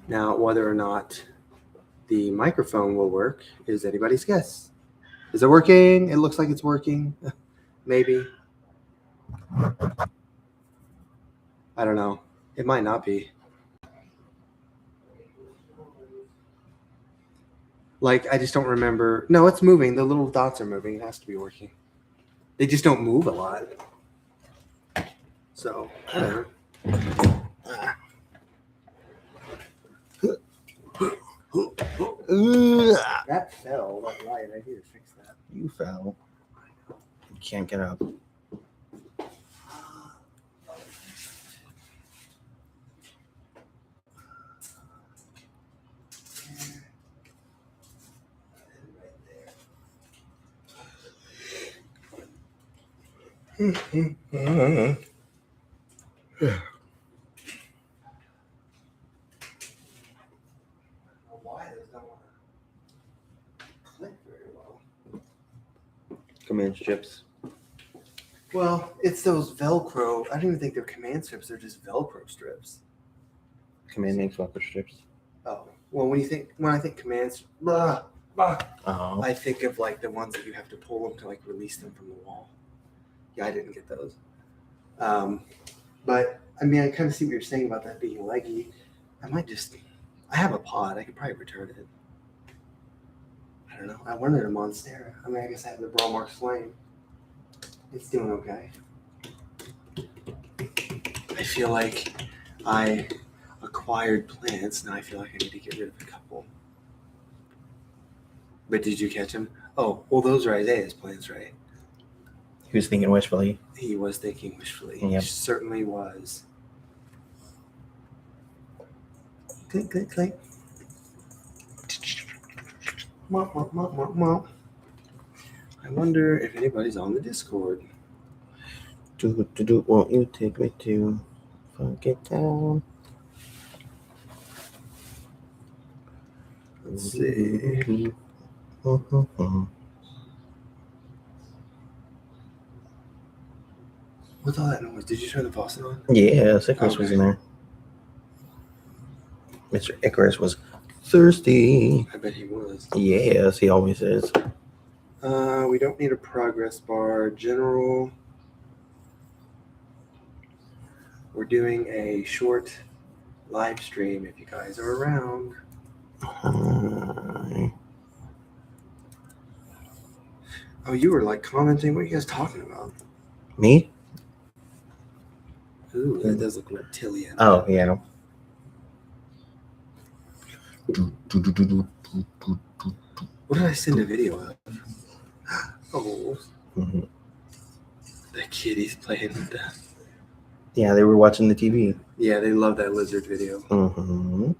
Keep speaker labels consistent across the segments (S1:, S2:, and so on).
S1: Now, whether or not the microphone will work is anybody's guess. Is it working? It looks like it's working. Maybe. I don't know. It might not be. Like, I just don't remember. No, it's moving. The little dots are moving. It has to be working. They just don't move a lot. So, whatever. That fell. That light. I need to fix that.
S2: You fell. You can't get up. Command strips.
S1: Well, it's those Velcro. I don't even think they're command strips. They're just Velcro strips.
S2: Command makes Velcro strips.
S1: Oh, well, when I think commands, I think of like the ones that you have to pull them to like release them from the wall. Yeah, I didn't get those. But I mean, I kind of see what you're saying about that being leggy. I have a pod. I could probably return it. I don't know. I wanted a Monstera. I mean, I guess I have the Bromark Flame. It's doing okay. I feel like I acquired plants. Now I feel like I need to get rid of a couple. But did you catch him? Oh, well, those are Isaiah's plants, right?
S2: He was thinking wishfully.
S1: He was thinking wishfully.
S2: Yep.
S1: He certainly was. Clink, clink, clink. Mop, mop, mop, mop, mop. I wonder if anybody's on the Discord.
S2: Won't you take me to Funky Town?
S1: Let's see. What's all that noise? Did you turn the faucet on?
S2: Yeah, Icarus was in there. Mr. Icarus was thirsty.
S1: I bet he was.
S2: Yes, he always is.
S1: We don't need a progress bar. General. We're doing a short live stream if you guys are around.
S2: Hi.
S1: Oh, you were like commenting. What are you guys talking about?
S2: Me?
S1: Ooh, that does look reptilian.
S2: Oh, yeah.
S1: What did I send a video of? Oh.
S2: Mm-hmm.
S1: The kitties playing with that.
S2: Yeah, they were watching the TV.
S1: Yeah, they love that lizard video.
S2: Mm-hmm.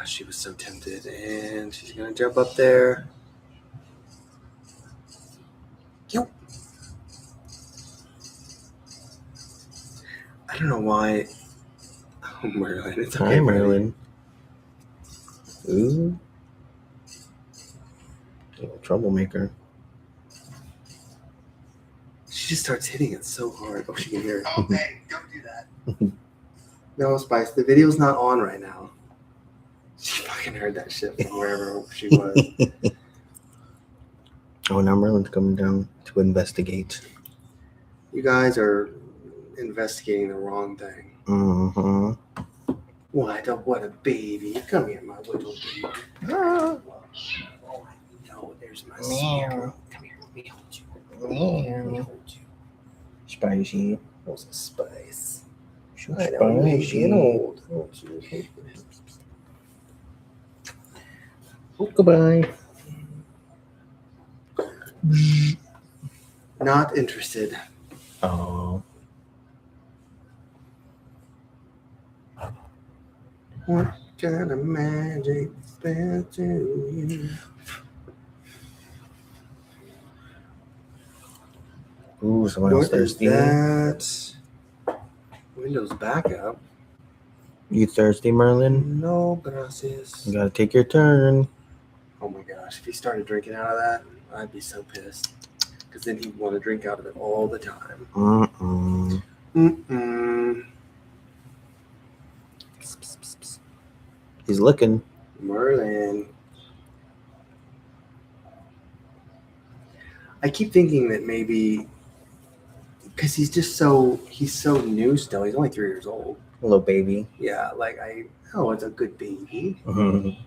S1: She was so tempted, and she's gonna jump up there. Yo. I don't know why. Oh, Merlin, it's okay.
S2: Hi, Merlin. Ooh. Little troublemaker.
S1: She just starts hitting it so hard. Oh, she can hear it. Oh, hey, don't do that. No, Spice, the video's not on right now. She fucking heard that shit from wherever she was.
S2: Oh, now Merlin's coming down to investigate.
S1: You guys are investigating the wrong thing.
S2: Mm-hmm.
S1: What a baby. Come here, my little baby. Oh, no, there's my secret. Come here, let me hold you. Let me hold you.
S2: Spicy.
S1: What's a spice?
S2: So
S1: I know, you get old.
S2: Oh, goodbye.
S1: Not interested.
S2: Oh.
S1: What kind of magic spell to you?
S2: Ooh, someone else thirsty.
S1: That Windows backup.
S2: You thirsty, Merlin?
S1: No, gracias.
S2: You gotta take your turn.
S1: Oh my gosh, if he started drinking out of that, I'd be so pissed. Because then he'd want to drink out of it all the time.
S2: Mm-mm.
S1: Mm-mm.
S2: He's looking.
S1: Merlin. I keep thinking that maybe because he's so new still. He's only 3 years old.
S2: A little baby.
S1: Yeah, like it's a good baby.
S2: Mm-hmm.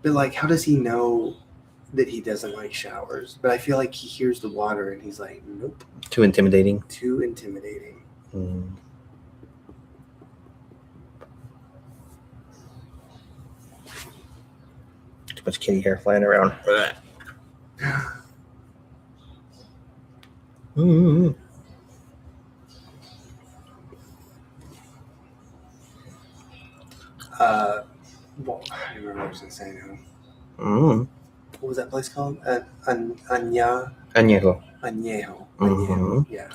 S1: But like, how does he know that he doesn't like showers? But I feel like he hears the water and he's like, nope.
S2: Too intimidating.
S1: Too intimidating.
S2: Mm. Too much kitty hair flying around. Mm-hmm.
S1: Well, I don't remember what I was gonna say now.
S2: Mm-hmm.
S1: What was that place called? Añejo.
S2: Añejo.
S1: Mm-hmm. Yeah.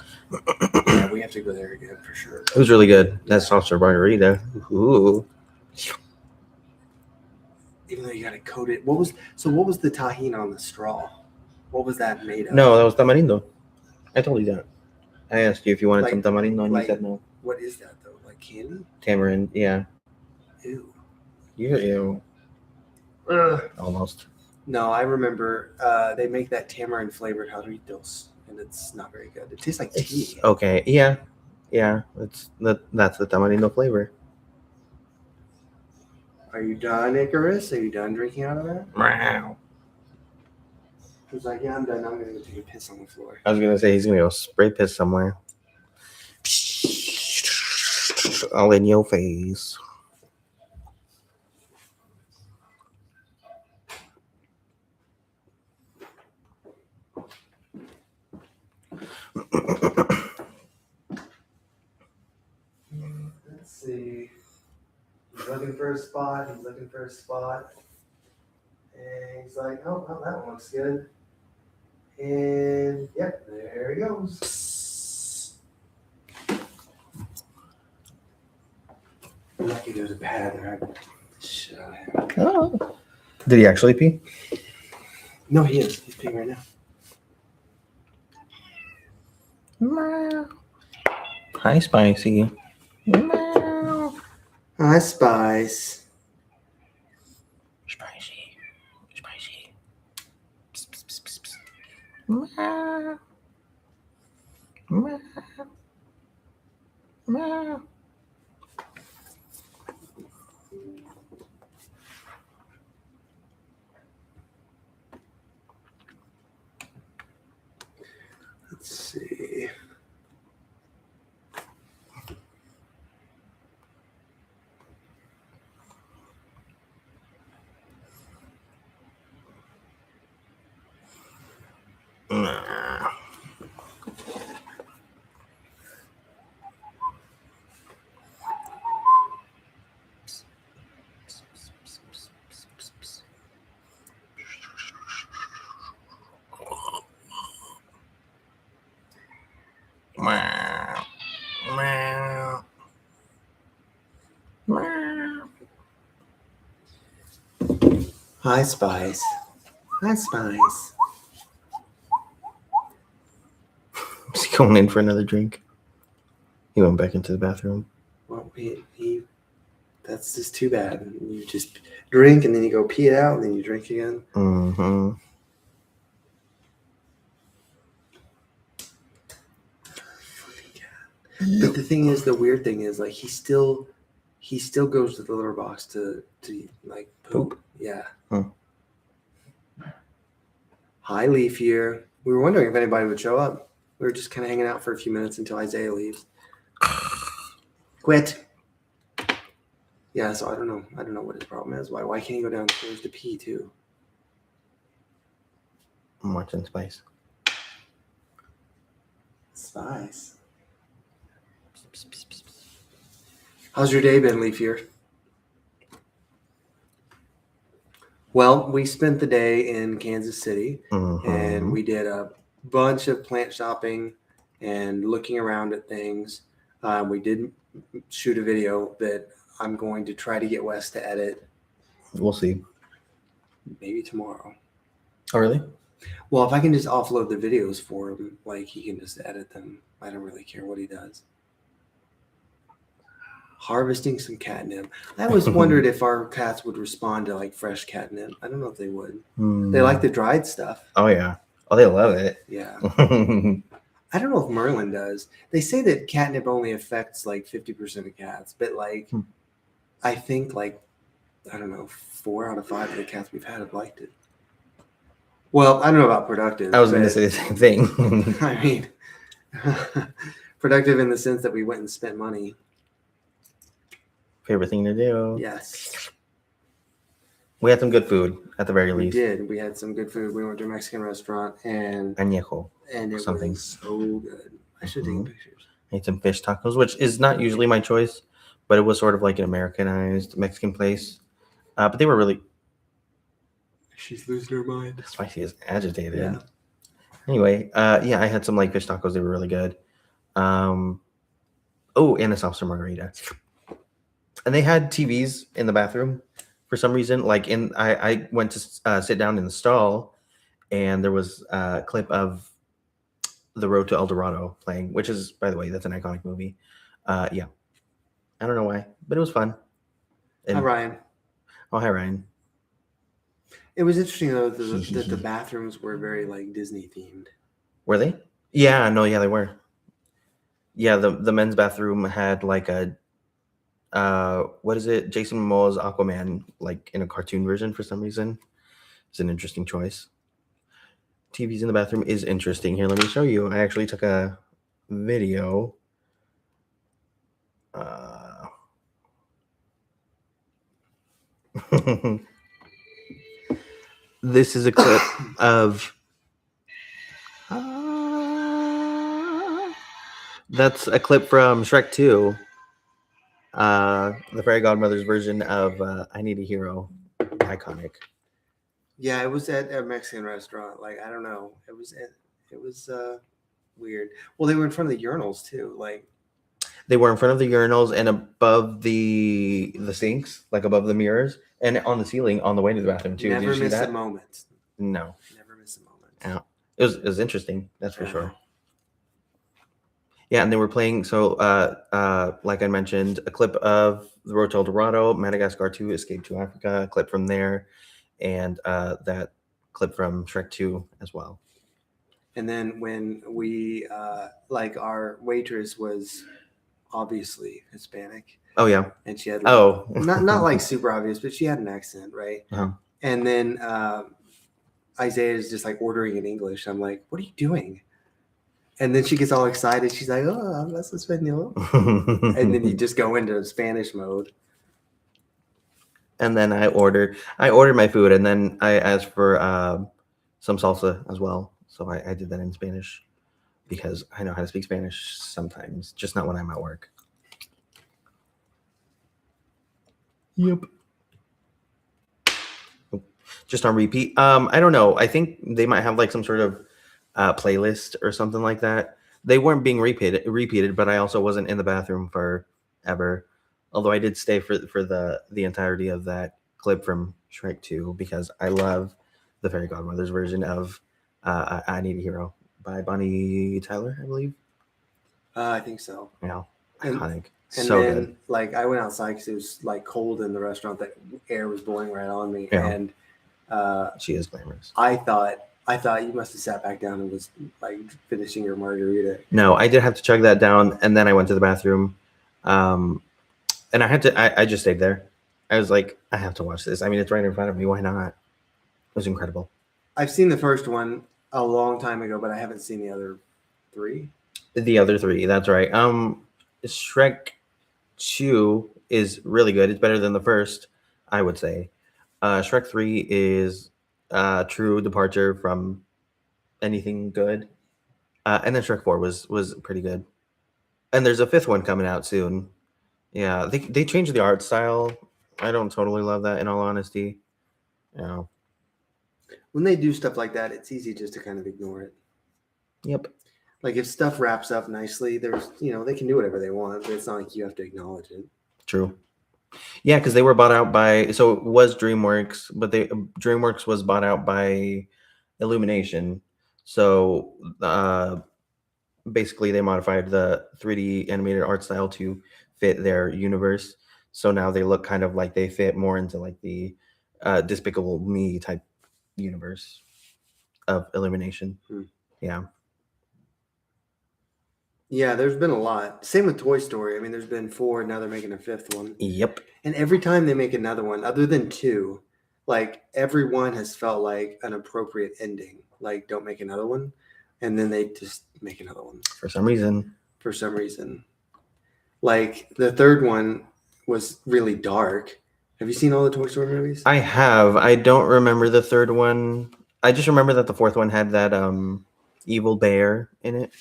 S1: Yeah, we have to go there again for sure.
S2: It was really good. That saucer margarita. Ooh.
S1: Even though you got to coat it. What was the tahini on the straw? What was that made of?
S2: No, that was tamarindo. I told you that. I asked you if you wanted
S1: Like-
S2: some tamarindo, and
S1: like-
S2: you said no.
S1: What is that though? Like candy?
S2: Tamarind, yeah.
S1: Ew.
S2: Ew.
S1: Ugh.
S2: Almost.
S1: No, I remember they make that tamarind flavored jarritos, and it's not very good. It tastes like tea.
S2: It's okay. Yeah. That's the tamarindo flavor.
S1: Are you done, Icarus? Are you done drinking out of that?
S2: Wow.
S1: He was like, yeah, I'm done. I'm going to go take a piss on the floor.
S2: I was gonna say he's gonna go spray piss somewhere. All in your face.
S1: Let's see. He's looking for a spot. And he's like, oh, well, that one looks good. And yep, there he goes. I'm lucky there's a pad there. I shit out of him.
S2: Oh. Did he actually pee?
S1: No, he is. He's peeing right now.
S2: Meow. Hi, Spicy. Meow.
S1: Hi, Spice.
S2: Spicy. Psst, psst, psst, psst, psst. Meow. Meow. Meow.
S1: Let's see.
S2: Meow. Meow. Meow. Meow.
S1: Hi, Spice. Hi, Spice.
S2: Is he going in for another drink? He went back into the bathroom.
S1: Well, he that's just too bad. You just drink and then you go pee it out and then you drink again.
S2: Mm-hmm.
S1: But the thing is, the weird thing is, like, he still goes to the litter box to like poop. Yeah.
S2: Hmm.
S1: Hi, Leaf here. We were wondering if anybody would show up. We were just kind of hanging out for a few minutes until Isaiah leaves. Quit. Yeah, so I don't know what his problem is. Why can't he go downstairs to pee too?
S2: I'm watching Spice.
S1: Spice. How's your day been, Leaf here? Well, we spent the day in Kansas City,
S2: Mm-hmm.
S1: and we did a bunch of plant shopping and looking around at things. We did shoot a video that I'm going to try to get Wes to edit
S2: We'll see.
S1: maybe tomorrow.
S2: Oh, really?
S1: Well, if I can just offload the videos for him, like he can just edit them. I don't really care what he does. Harvesting some catnip. I always wondered if our cats would respond to like fresh catnip. I don't know if they would. They like the dried stuff.
S2: Oh yeah. Oh, they love it.
S1: Yeah. I don't know if Merlin does. They say that catnip only affects like 50% of cats, but like I think like I don't know, 4 out of 5 of the cats we've had have liked it. Well, I don't know about productive.
S2: I was going to say the same thing.
S1: I mean, productive in the sense that we went and spent money.
S2: Favorite thing to do.
S1: Yes.
S2: We had some good food at the very least.
S1: We did. We had some good food. We went to a Mexican restaurant and
S2: Añejo.
S1: it
S2: something.
S1: was so good. I should take pictures.
S2: I ate some fish tacos, which is not usually my choice, but it was sort of like an Americanized Mexican place. But they were really.
S1: She's losing her mind.
S2: Spicy is agitated.
S1: Yeah.
S2: Anyway, yeah, I had some like fish tacos. They were really good. And a soft serve margarita. And they had TVs in the bathroom for some reason. Like I went to sit down in the stall, and there was a clip of The Road to El Dorado playing, which is, by the way, that's an iconic movie. Yeah, I don't know why, but it was fun.
S1: Hi, Ryan.
S2: Oh, hi, Ryan.
S1: It was interesting though that the bathrooms were very like Disney themed.
S2: Were they? Yeah, no, yeah, they were. Yeah, the men's bathroom had like a what is it? Jason Momoa's Aquaman, like in a cartoon version for some reason. It's an interesting choice. TVs in the bathroom is interesting. Here, let me show you. I actually took a video. This is a clip of. That's a clip from Shrek 2. The Fairy Godmother's version of I Need a Hero. Iconic.
S1: Yeah, it was at a Mexican restaurant. Like, I don't know. It was weird. Well, they were in front of the urinals too. Like,
S2: they were in front of the urinals and above the sinks, like above the mirrors, and on the ceiling on the way to the bathroom too.
S1: Never
S2: Did you see
S1: miss
S2: that?
S1: a moment.
S2: No.
S1: Never miss a moment.
S2: Yeah. It was interesting, that's for sure. Yeah, and they were playing, so like I mentioned, a clip of The Road to El Dorado, Madagascar 2, Escape to Africa, a clip from there, and that clip from Shrek 2 as well.
S1: And then when we, like our waitress was obviously Hispanic.
S2: Oh, yeah.
S1: And she had, like, not like super obvious, but she had an accent, right?
S2: Uh-huh.
S1: And then Isaiah is just like ordering in English. I'm like, what are you doing? And then she gets all excited. She's like, oh, hablas español. And then you just go into Spanish mode.
S2: And then I ordered my food, and then I asked for some salsa as well. So I did that in Spanish because I know how to speak Spanish sometimes, just not when I'm at work. Yep. Just on repeat. I don't know. I think they might have like some sort of playlist or something like that. They weren't being repeated, but I also wasn't in the bathroom forever. Although I did stay for the entirety of that clip from Shrek 2 because I love the Fairy Godmother's version of I Need a Hero by Bonnie Tyler, I believe.
S1: I think so.
S2: Yeah, iconic.
S1: And
S2: so
S1: then,
S2: good.
S1: like, I went outside because it was like cold in the restaurant. That air was blowing right on me,
S2: Yeah.
S1: and
S2: she is glamorous.
S1: I thought you must have sat back down and was like finishing your margarita.
S2: No, I did have to chug that down, and then I went to the bathroom, and I had to. I just stayed there. I was like, I have to watch this. I mean, it's right in front of me. Why not? It was incredible.
S1: I've seen the first one a long time ago, but I haven't seen the other 3.
S2: The other 3, that's right. Shrek 2 is really good. It's better than the first, I would say. Shrek 3 is a true departure from anything good. And then Shrek 4 was pretty good. And there's a 5th one coming out soon. Yeah, they changed the art style. I don't totally love that, in all honesty. Yeah.
S1: When they do stuff like that, it's easy just to kind of ignore it.
S2: Yep.
S1: Like if stuff wraps up nicely, there's they can do whatever they want, but it's not like you have to acknowledge it.
S2: True. Yeah, because they were bought out by, so it was DreamWorks, but DreamWorks was bought out by Illumination. So basically they modified the 3D animated art style to fit their universe. So now they look kind of like they fit more into like the Despicable Me type universe of Illumination. Yeah.
S1: Yeah, there's been a lot. Same with Toy Story. I mean, there's been 4, now they're making a 5th one.
S2: Yep.
S1: And every time they make another one, other than 2, like everyone has felt like an appropriate ending. Like, don't make another one. And then they just make another one.
S2: For some reason.
S1: Like, the 3rd one was really dark. Have you seen all the Toy Story movies?
S2: I have. I don't remember the 3rd one. I just remember that the 4th one had that evil bear in it.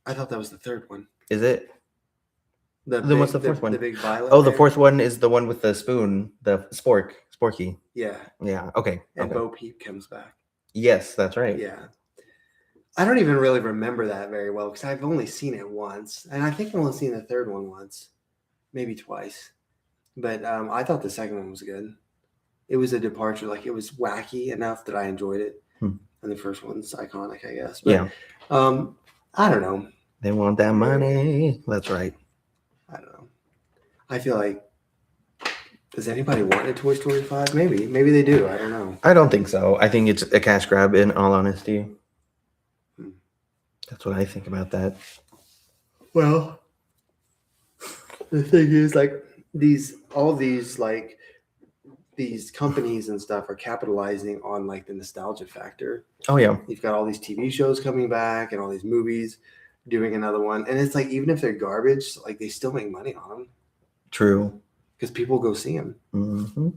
S1: I thought that was the 3rd one.
S2: Is it? Then what's the 4th one?
S1: The big violet.
S2: Oh, the 4th one is the one with the spoon, the Sporky.
S1: Yeah.
S2: Yeah. Okay.
S1: And
S2: okay.
S1: Bo Peep comes back.
S2: Yes, that's right.
S1: Yeah. I don't even really remember that very well because I've only seen it once. And I think I've only seen the 3rd one once, maybe twice. But I thought the 2nd one was good. It was a departure. Like, it was wacky enough that I enjoyed it. And the first one's iconic, I guess. But,
S2: yeah.
S1: I don't know.
S2: They want that money. That's right.
S1: I don't know. I feel like, does anybody want a Toy Story 5? Maybe. Maybe they do. I don't know.
S2: I don't think so. I think it's a cash grab, in all honesty. That's what I think about that.
S1: Well, the thing is, like, all these companies and stuff are capitalizing on like the nostalgia factor.
S2: Oh yeah.
S1: You've got all these TV shows coming back and all these movies doing another one. And it's like, even if they're garbage, like, they still make money on them.
S2: True.
S1: Because people go see them.
S2: Mm-hmm.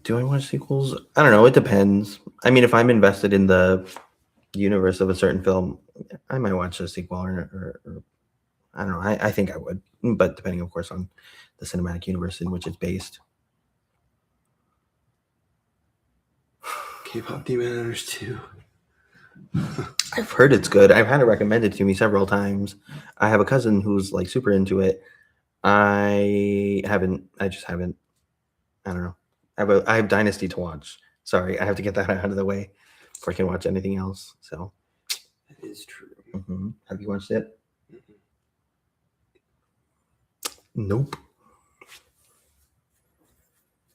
S2: Do I watch sequels? I don't know. It depends. I mean, if I'm invested in the universe of a certain film, I might watch a sequel or I don't know. I think I would, but depending, of course, on the cinematic universe in which it's based.
S1: K-pop Demon Hunters 2.
S2: I've heard it's good. I've had it recommended to me several times. I have a cousin who's like super into it. I just haven't. I don't know. I have Dynasty to watch. Sorry, I have to get that out of the way before I can watch anything else. So
S1: that is true.
S2: Mm-hmm. Have you watched it?
S1: Mm-hmm.
S2: Nope.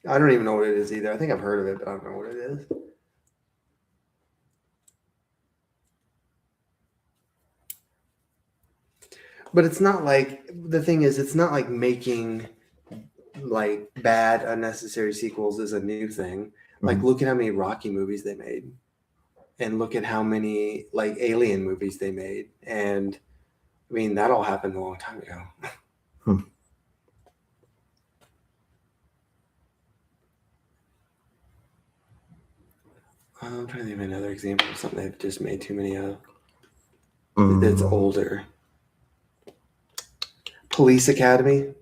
S1: I don't even know what it is either. I think I've heard of it, but I don't know what it is. But it's not like, the thing is, it's not like making like bad, unnecessary sequels is a new thing. Like, look at how many Rocky movies they made, and look at how many like Alien movies they made. And I mean, that all happened a long time ago. I'm trying to think of another example of something they've just made too many of. That's older. Police Academy.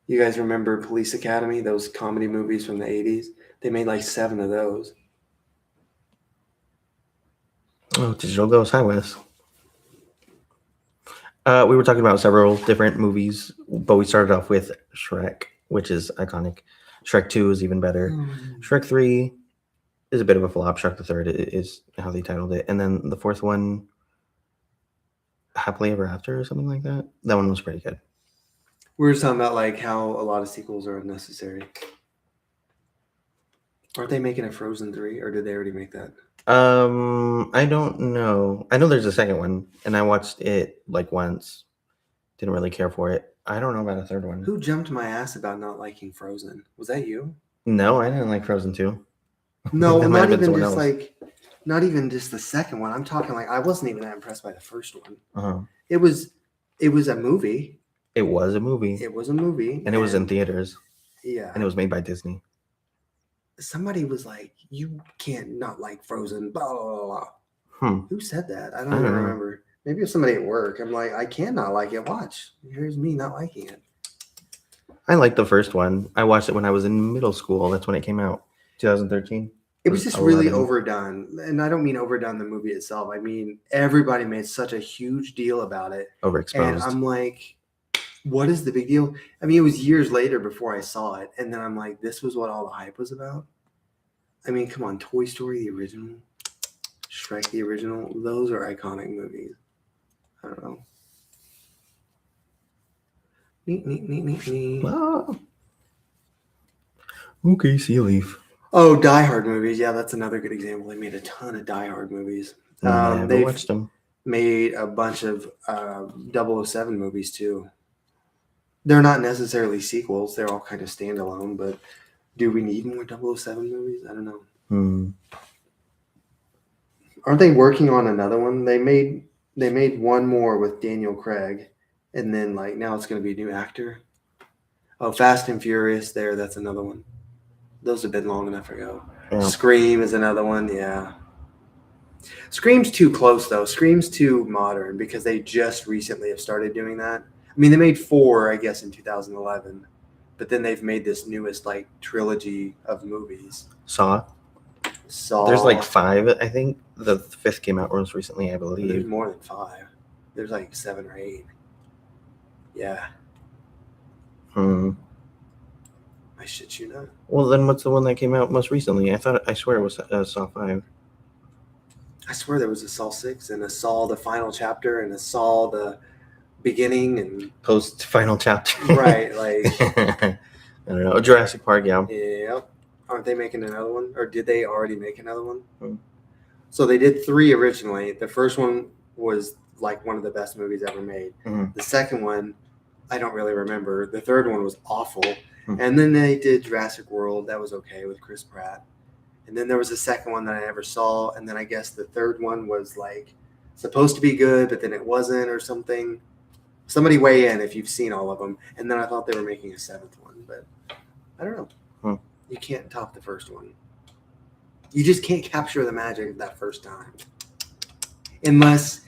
S1: You guys remember Police Academy? Those comedy movies from the 80s? They made like 7 of those.
S2: Oh, Digital Ghost. Hi, Wes. We were talking about several different movies, but we started off with Shrek, which is iconic. Shrek 2 is even better. Shrek 3 is a bit of a flop. Shrek the Third is how they titled it. And then the 4th one, Happily Ever After or something like that. That one was pretty good.
S1: We were talking about like how a lot of sequels are unnecessary. Aren't they making a Frozen 3, or did they already make that?
S2: I don't know. I know there's a 2nd one, and I watched it like once. Didn't really care for it. I don't know about a 3rd one.
S1: Who jumped my ass about not liking Frozen? Was that you?
S2: No, I didn't like Frozen 2.
S1: No, not even just the 2nd one. I'm talking like, I wasn't even that impressed by the 1st one.
S2: Uh-huh.
S1: It was a movie.
S2: It was a movie.
S1: It was a movie.
S2: And it was in theaters.
S1: Yeah.
S2: And it was made by Disney.
S1: Somebody was like, you can't not like Frozen, blah, blah, blah. Who said that? I don't even remember. Maybe it was somebody at work. I'm like, I cannot like it. Watch. Here's me not liking it.
S2: I liked the 1st one. I watched it when I was in middle school. That's when it came out. 2013.
S1: It was just really overdone. And I don't mean overdone the movie itself. I mean, everybody made such a huge deal about it.
S2: Overexposed.
S1: And I'm like, What is the big deal? I mean, it was years later before I saw it, and then I'm like, this was what all the hype was about. I mean, come on, Toy Story the original, Shrek the original, those are iconic movies. I don't know. Neat.
S2: Ah. Okay, see you leave.
S1: Oh, Die Hard movies. Yeah, that's another good example. They made a ton of Die Hard movies.
S2: Never
S1: They've
S2: watched them.
S1: made a bunch of 007 movies too. They're not necessarily sequels. They're all kind of standalone, but do we need more 007 movies? I don't know. Aren't they working on another one? They made one more with Daniel Craig, and then like now it's going to be a new actor. Oh, Fast and Furious. That's another one. Those have been long enough ago.
S2: Yeah.
S1: Scream is another one. Yeah. Scream's too close though. Scream's too modern because they just recently have started doing that. I mean, they made 4, I guess, in 2011, but then they've made this newest like trilogy of movies.
S2: Saw. There's like 5, I think. The 5th came out most recently, I believe.
S1: There's more than 5. There's like 7 or 8. Yeah. I shit you not.
S2: Well, then what's the one that came out most recently? I swear it was Saw 5.
S1: I swear there was a Saw 6 and a Saw the final chapter and a Saw the beginning and
S2: post final chapter.
S1: Right, like
S2: I don't know. Jurassic Park, yeah.
S1: Yep. Aren't they making another one? Or did they already make another one? So they did 3 originally. The first one was like one of the best movies ever made. The second one, I don't really remember. The third one was awful. And then they did Jurassic World. That was okay with Chris Pratt. And then there was a second one that I never saw. And then I guess the third one was like supposed to be good, but then it wasn't or something. Somebody weigh in if you've seen all of them. And then I thought they were making a 7th one, but I don't know. You can't top the first one. You just can't capture the magic of that first time. Unless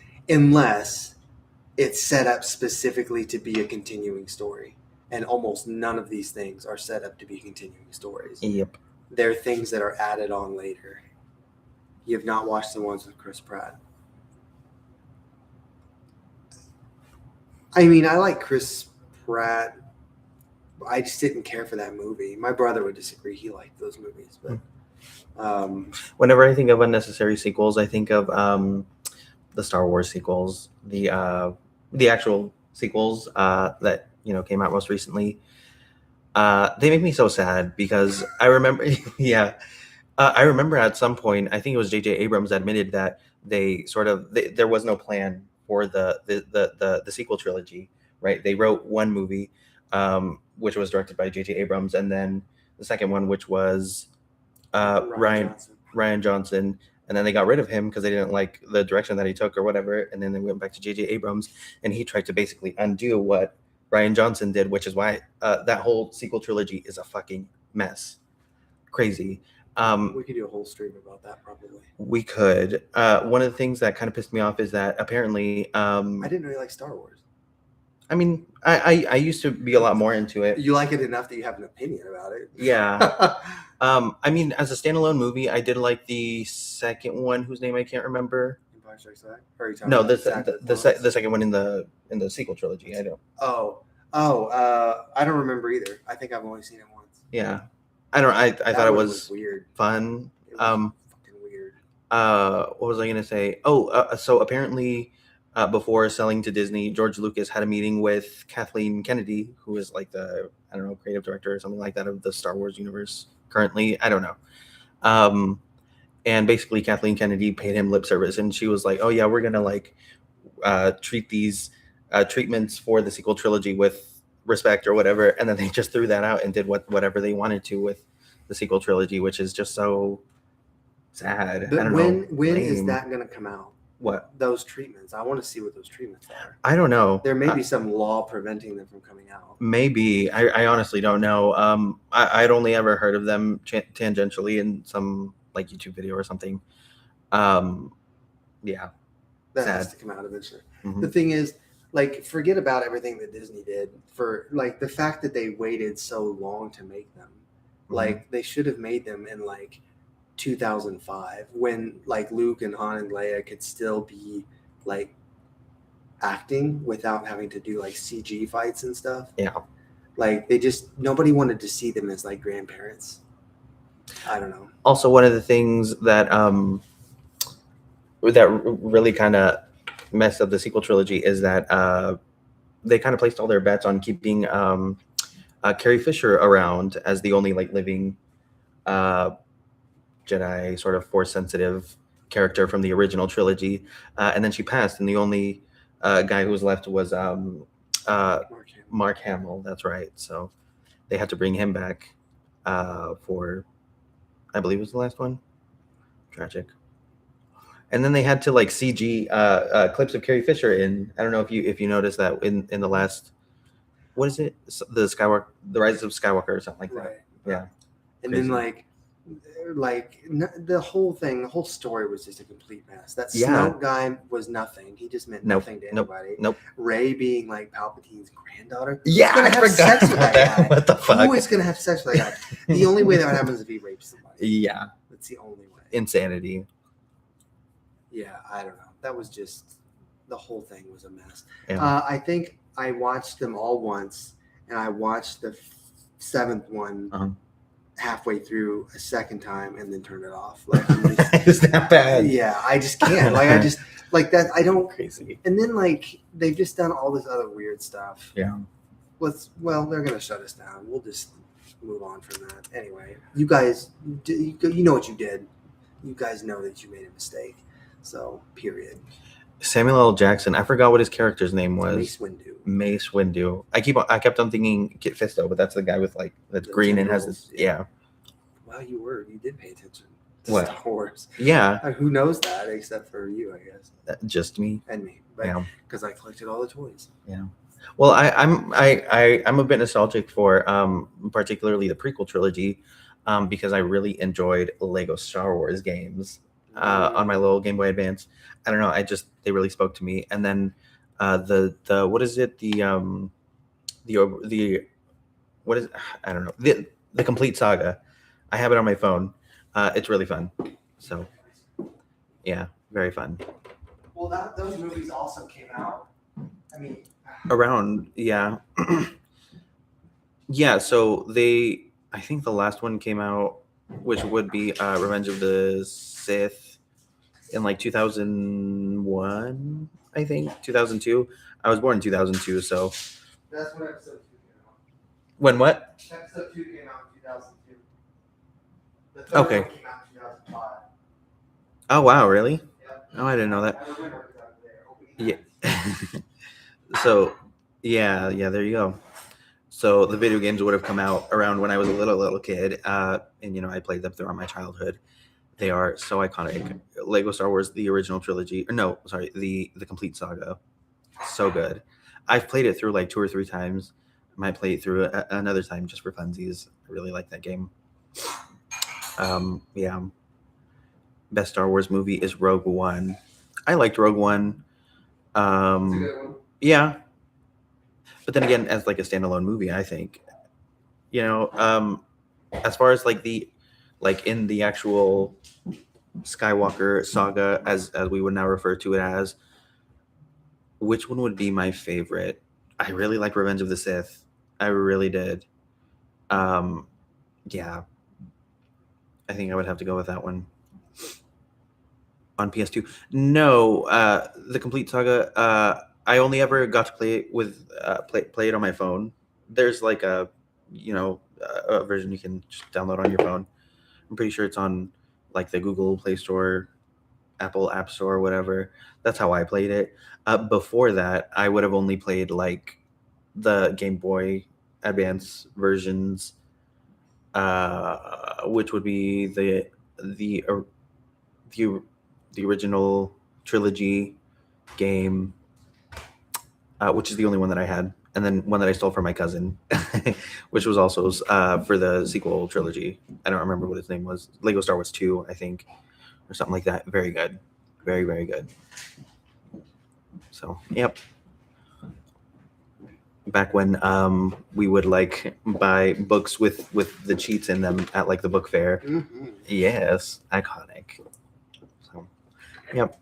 S1: it's set up specifically to be a continuing story. And almost none of these things are set up to be continuing stories.
S2: Yep.
S1: They're things that are added on later. You have not watched the ones with Chris Pratt. I mean, I like Chris Pratt. I just didn't care for that movie. My brother would disagree. He liked those movies, but
S2: whenever I think of unnecessary sequels, I think of the Star Wars sequels, the actual sequels that came out most recently. They make me so sad because I remember, I remember at some point, I think it was J.J. Abrams admitted that there was no plan for the sequel trilogy, right? They wrote one movie, which was directed by J.J. Abrams, and then the second one, which was Ryan Johnson, and then they got rid of him because they didn't like the direction that he took or whatever, and then they went back to J.J. Abrams, and he tried to basically undo what Ryan Johnson did, which is why that whole sequel trilogy is a fucking mess. Crazy.
S1: We could do a whole stream about that probably.
S2: We could. One of the things that kind of pissed me off is that apparently
S1: I didn't really like Star Wars.
S2: I mean, I used to be a lot more into it.
S1: You like it enough that you have an opinion about it.
S2: Yeah. I mean, as a standalone movie, I did like the second one, whose name I can't remember.
S1: Empire Strikes Back? Or are you talking
S2: No,
S1: about
S2: the second one in the sequel trilogy. I don't.
S1: I don't remember either. I think I've only seen it once.
S2: Yeah, I don't. I thought it was
S1: weird,
S2: fun.
S1: It was fucking weird.
S2: What was I gonna say? So apparently, before selling to Disney, George Lucas had a meeting with Kathleen Kennedy, who is like the creative director or something like that of the Star Wars universe currently. I don't know. And basically, Kathleen Kennedy paid him lip service, and she was like, "Oh yeah, we're gonna treat these treatments for the sequel trilogy with respect or whatever." And then they just threw that out and did whatever they wanted to with the sequel trilogy, which is just so sad.
S1: But
S2: I don't know.
S1: When is that gonna come out?
S2: What?
S1: Those treatments? I want to see what those treatments are.
S2: I don't know.
S1: There may be some law preventing them from coming out.
S2: Maybe. I honestly don't know. I'd only ever heard of them tangentially in some like YouTube video or something. Yeah.
S1: That
S2: sad.
S1: has to come out eventually.
S2: Mm-hmm.
S1: The thing is, like, forget about everything that Disney did for like the fact that they waited so long to make them.
S2: Mm-hmm.
S1: Like they should have made them in like 2005 when like Luke and Han and Leia could still be like acting without having to do like CG fights and stuff.
S2: Yeah.
S1: Like nobody wanted to see them as like grandparents. I don't know.
S2: Also, one of the things that really kind of messed up the sequel trilogy is that they kind of placed all their bets on keeping Carrie Fisher around as the only like living Jedi sort of force sensitive character from the original trilogy, and then she passed, and the only guy who was left was Mark Hamill. That's right. So they had to bring him back for, I believe, it was the last one. Tragic. And then they had to like CG clips of Carrie Fisher in. I don't know if you noticed that in the last, what is it? The Rise of Skywalker or something like that.
S1: Right.
S2: Yeah.
S1: And
S2: Crazy.
S1: then the whole story was just a complete mess. That
S2: Yeah.
S1: Snoke guy was nothing. He just meant nothing to anybody.
S2: Nope.
S1: Rey being like Palpatine's granddaughter.
S2: Yeah,
S1: I
S2: forgot
S1: sex with
S2: about
S1: that guy.
S2: What the fuck?
S1: Who is gonna have sex with that guy? The only way that happens is if he rapes somebody.
S2: Yeah.
S1: That's the only way.
S2: Insanity.
S1: Yeah, I don't know. That was just, the whole thing was a mess.
S2: Yeah.
S1: I think I watched them all once, and I watched the seventh one halfway through a second time, and then turned it off. Like,
S2: Is that bad?
S1: Yeah, I just can't. Like, I just like that. I don't.
S2: Crazy.
S1: And then like they've just done all this other weird stuff.
S2: Yeah.
S1: They're gonna shut us down. We'll just move on from that. Anyway, you guys, you know what you did. You guys know that you made a mistake. So, period.
S2: Samuel L. Jackson. I forgot what his character's name was.
S1: Mace Windu.
S2: I kept on thinking Kit Fisto, but that's the guy with like that's green and has this. Yeah.
S1: Wow, you did pay attention to
S2: What?
S1: Star Wars.
S2: Yeah.
S1: Who knows that except for you, I guess,
S2: Just me.
S1: and me. But
S2: Yeah.
S1: because I collected all the toys.
S2: Yeah. Well, I'm a bit nostalgic for particularly the prequel trilogy, because I really enjoyed Lego Star Wars games on my little Game Boy Advance. I don't know, they really spoke to me. And then the what is it, the what is, I don't know, the complete saga. I have it on my phone. It's really fun. So yeah, very fun.
S1: Well, those movies also came out. I mean,
S2: Around, yeah. Yeah, so I think the last one came out, which would be Revenge of the Sith, in like 2001, I think, 2002. I was born in 2002, so.
S1: that's when episode 2 came out.
S2: When what?
S1: Episode 2 came out in 2002. The third
S2: Okay.
S1: one came out in 2005.
S2: Oh, wow, really?
S1: Yep.
S2: Oh, I didn't know that.
S1: I remember because I was there.
S2: Yeah. So, yeah, there you go. So the video games would have come out around when I was a little kid, and I played them throughout my childhood. They are so iconic. Lego Star Wars, the original trilogy, or no, sorry, the complete saga, so good. I've played it through like 2 or 3 times. I might play it through another time just for funsies. I really like that game. Yeah. Best Star Wars movie is Rogue One. I liked Rogue One.
S1: It's a good one.
S2: Yeah. But then again, as like a standalone movie, I think, as far as like in the actual Skywalker saga, as we would now refer to it as, which one would be my favorite? I really like Revenge of the Sith. I really did. Yeah. I think I would have to go with that one. On PS2. No, the complete saga, I only ever got to play it with play it on my phone. There's like a version you can just download on your phone. I'm pretty sure it's on like the Google Play Store, Apple App Store, whatever. That's how I played it. Before that, I would have only played like the Game Boy Advance versions, which would be the original trilogy game, which is the only one that I had, and then one that I stole from my cousin, which was also for the sequel trilogy. I don't remember what his name was. Lego Star Wars 2, I think, or something like that. Very good. Very, very good. So, yep. Back when we would like buy books with the cheats in them at like the book fair.
S1: Mm-hmm.
S2: Yes, iconic. So, yep.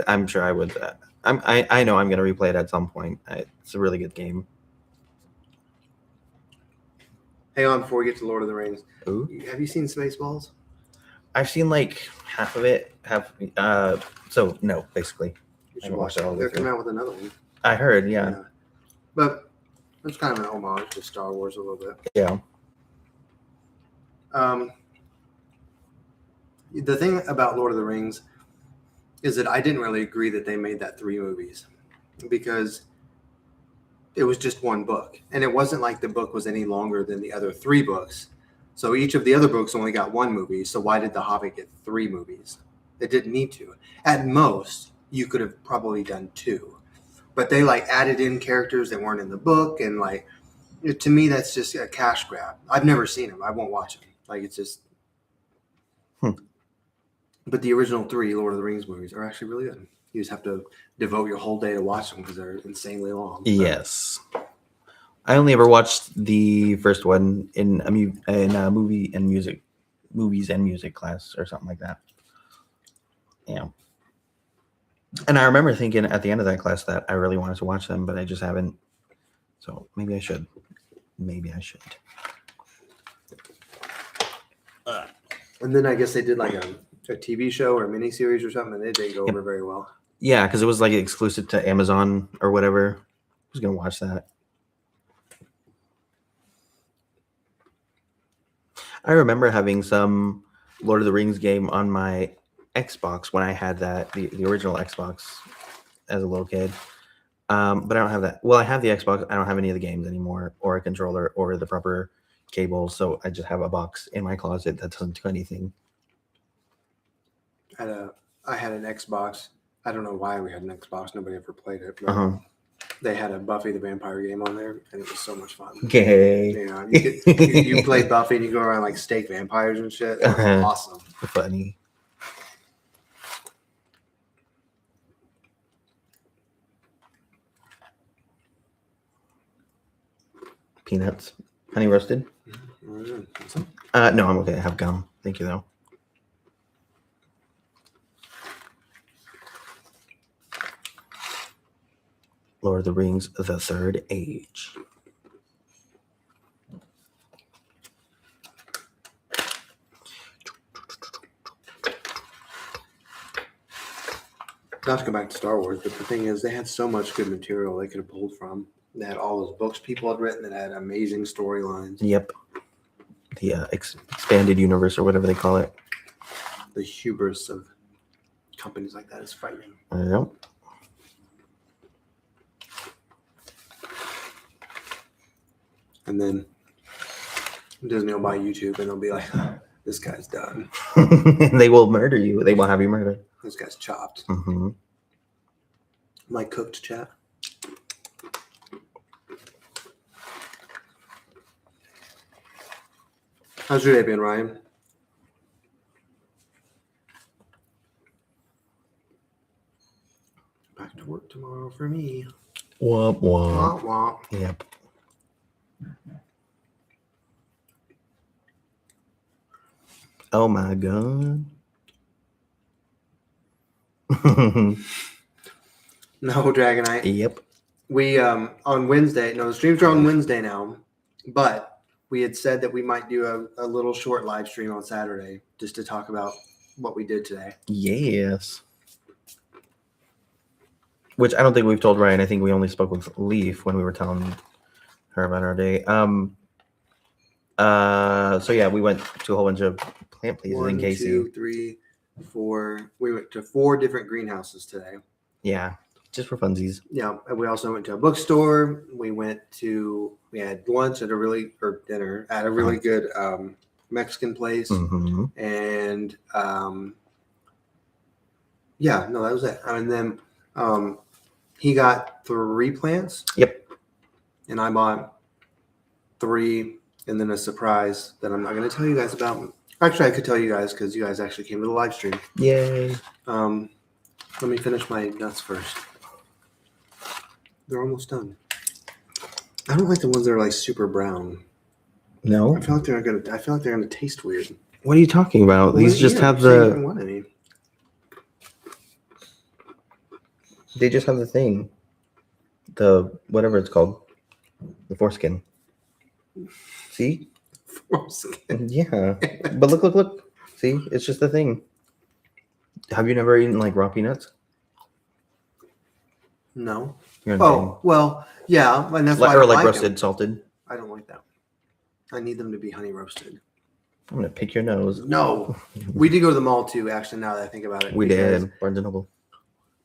S2: I'm sure I would I know I'm gonna replay it at some point. It's a really good game.
S1: Hang on before we get to Lord of the Rings.
S2: Ooh.
S1: Have you seen Spaceballs?
S2: I've seen like half of it. So no, basically.
S1: You
S2: I
S1: should
S2: haven't
S1: watch
S2: watched it all
S1: it.
S2: the way
S1: They're
S2: through.
S1: coming out with another one.
S2: I heard, yeah.
S1: But it's kind of an homage to Star Wars a little bit.
S2: Yeah.
S1: The thing about Lord of the Rings is that I didn't really agree that they made that 3 movies because it was just one book. And it wasn't like the book was any longer than the other 3 books. So each of the other books only got 1 movie. So why did The Hobbit get 3 movies? It didn't need to. At most, you could have probably done 2. But they like added in characters that weren't in the book. And like, to me, that's just a cash grab. I've never seen them. I won't watch them. Like, it's just... But the original 3 Lord of the Rings movies are actually really good. You just have to devote your whole day to watch them because they're insanely long.
S2: Yes. I only ever watched the first one in a movies and music class or something like that. Yeah. And I remember thinking at the end of that class that I really wanted to watch them, but I just haven't. So maybe I should.
S1: And then I guess they did like a TV show or a miniseries or something, and it didn't go over very well.
S2: Yeah, because it was like exclusive to Amazon or whatever. Who's gonna watch that? I remember having some Lord of the Rings game on my Xbox when I had the original Xbox as a little kid. But I don't have that. Well, I have the Xbox. I don't have any of the games anymore, or a controller, or the proper cable. So I just have a box in my closet that doesn't do anything.
S1: I had an Xbox. I don't know why we had an Xbox. Nobody ever played it. But they had a Buffy the Vampire game on there, and it was so much fun.
S2: Okay.
S1: Yeah, you play Buffy and you go around like stake vampires and shit. It was awesome.
S2: Funny. Peanuts, honey roasted. No, I'm okay. I have gum. Thank you, though. Lord of the Rings: The Third Age.
S1: Not to go back to Star Wars, but the thing is, they had so much good material they could have pulled from. They had all those books people had written that had amazing storylines.
S2: Yep. The expanded universe or whatever they call it.
S1: The hubris of companies like that is frightening.
S2: Yep.
S1: And then Disney will buy YouTube and they'll be like, this guy's done.
S2: They will murder you. They will have you murdered.
S1: This guy's chopped.
S2: Mm-hmm.
S1: My cooked chat. How's your day been, Ryan? Back to work tomorrow for me.
S2: Womp womp.
S1: Womp womp.
S2: Yep. Oh my god.
S1: No, Dragonite.
S2: Yep.
S1: We on Wednesday. No, the streams are on Wednesday now, but we had said that we might do a little short live stream on Saturday just to talk about what we did today.
S2: Yes. Which I don't think we've told Ryan. I think we only spoke with Leaf when we were telling her about our day. So yeah, we went to a whole bunch of plant places in Casey.
S1: 1, 2, 3, 4. We went to 4 different greenhouses today.
S2: Yeah, just for funsies.
S1: Yeah, and we also went to a bookstore. We had lunch at dinner at a really good Mexican place.
S2: Mm-hmm.
S1: And yeah, no, that was it. And then he got 3 plants.
S2: Yep.
S1: And I bought 3, and then a surprise that I'm not going to tell you guys about. Actually, I could tell you guys because you guys actually came to the live stream.
S2: Yay.
S1: Let me finish my nuts first. They're almost done. I don't like the ones that are like super brown.
S2: No.
S1: I feel like they're gonna taste weird.
S2: What are you talking about? These just have the. They just have the thing, the whatever it's called, the foreskin. See? Yeah, but look. See, it's just the thing. Have you never eaten like raw peanuts?
S1: No.
S2: You're insane.
S1: Oh well, yeah, and that's why I
S2: Or
S1: don't
S2: like
S1: like
S2: roasted,
S1: them.
S2: salted.
S1: I don't like that. I need them to be honey roasted.
S2: I'm gonna pick your nose.
S1: No, we did go to the mall too. Actually, now that I think about it,
S2: We
S1: because
S2: did Barnes and Noble.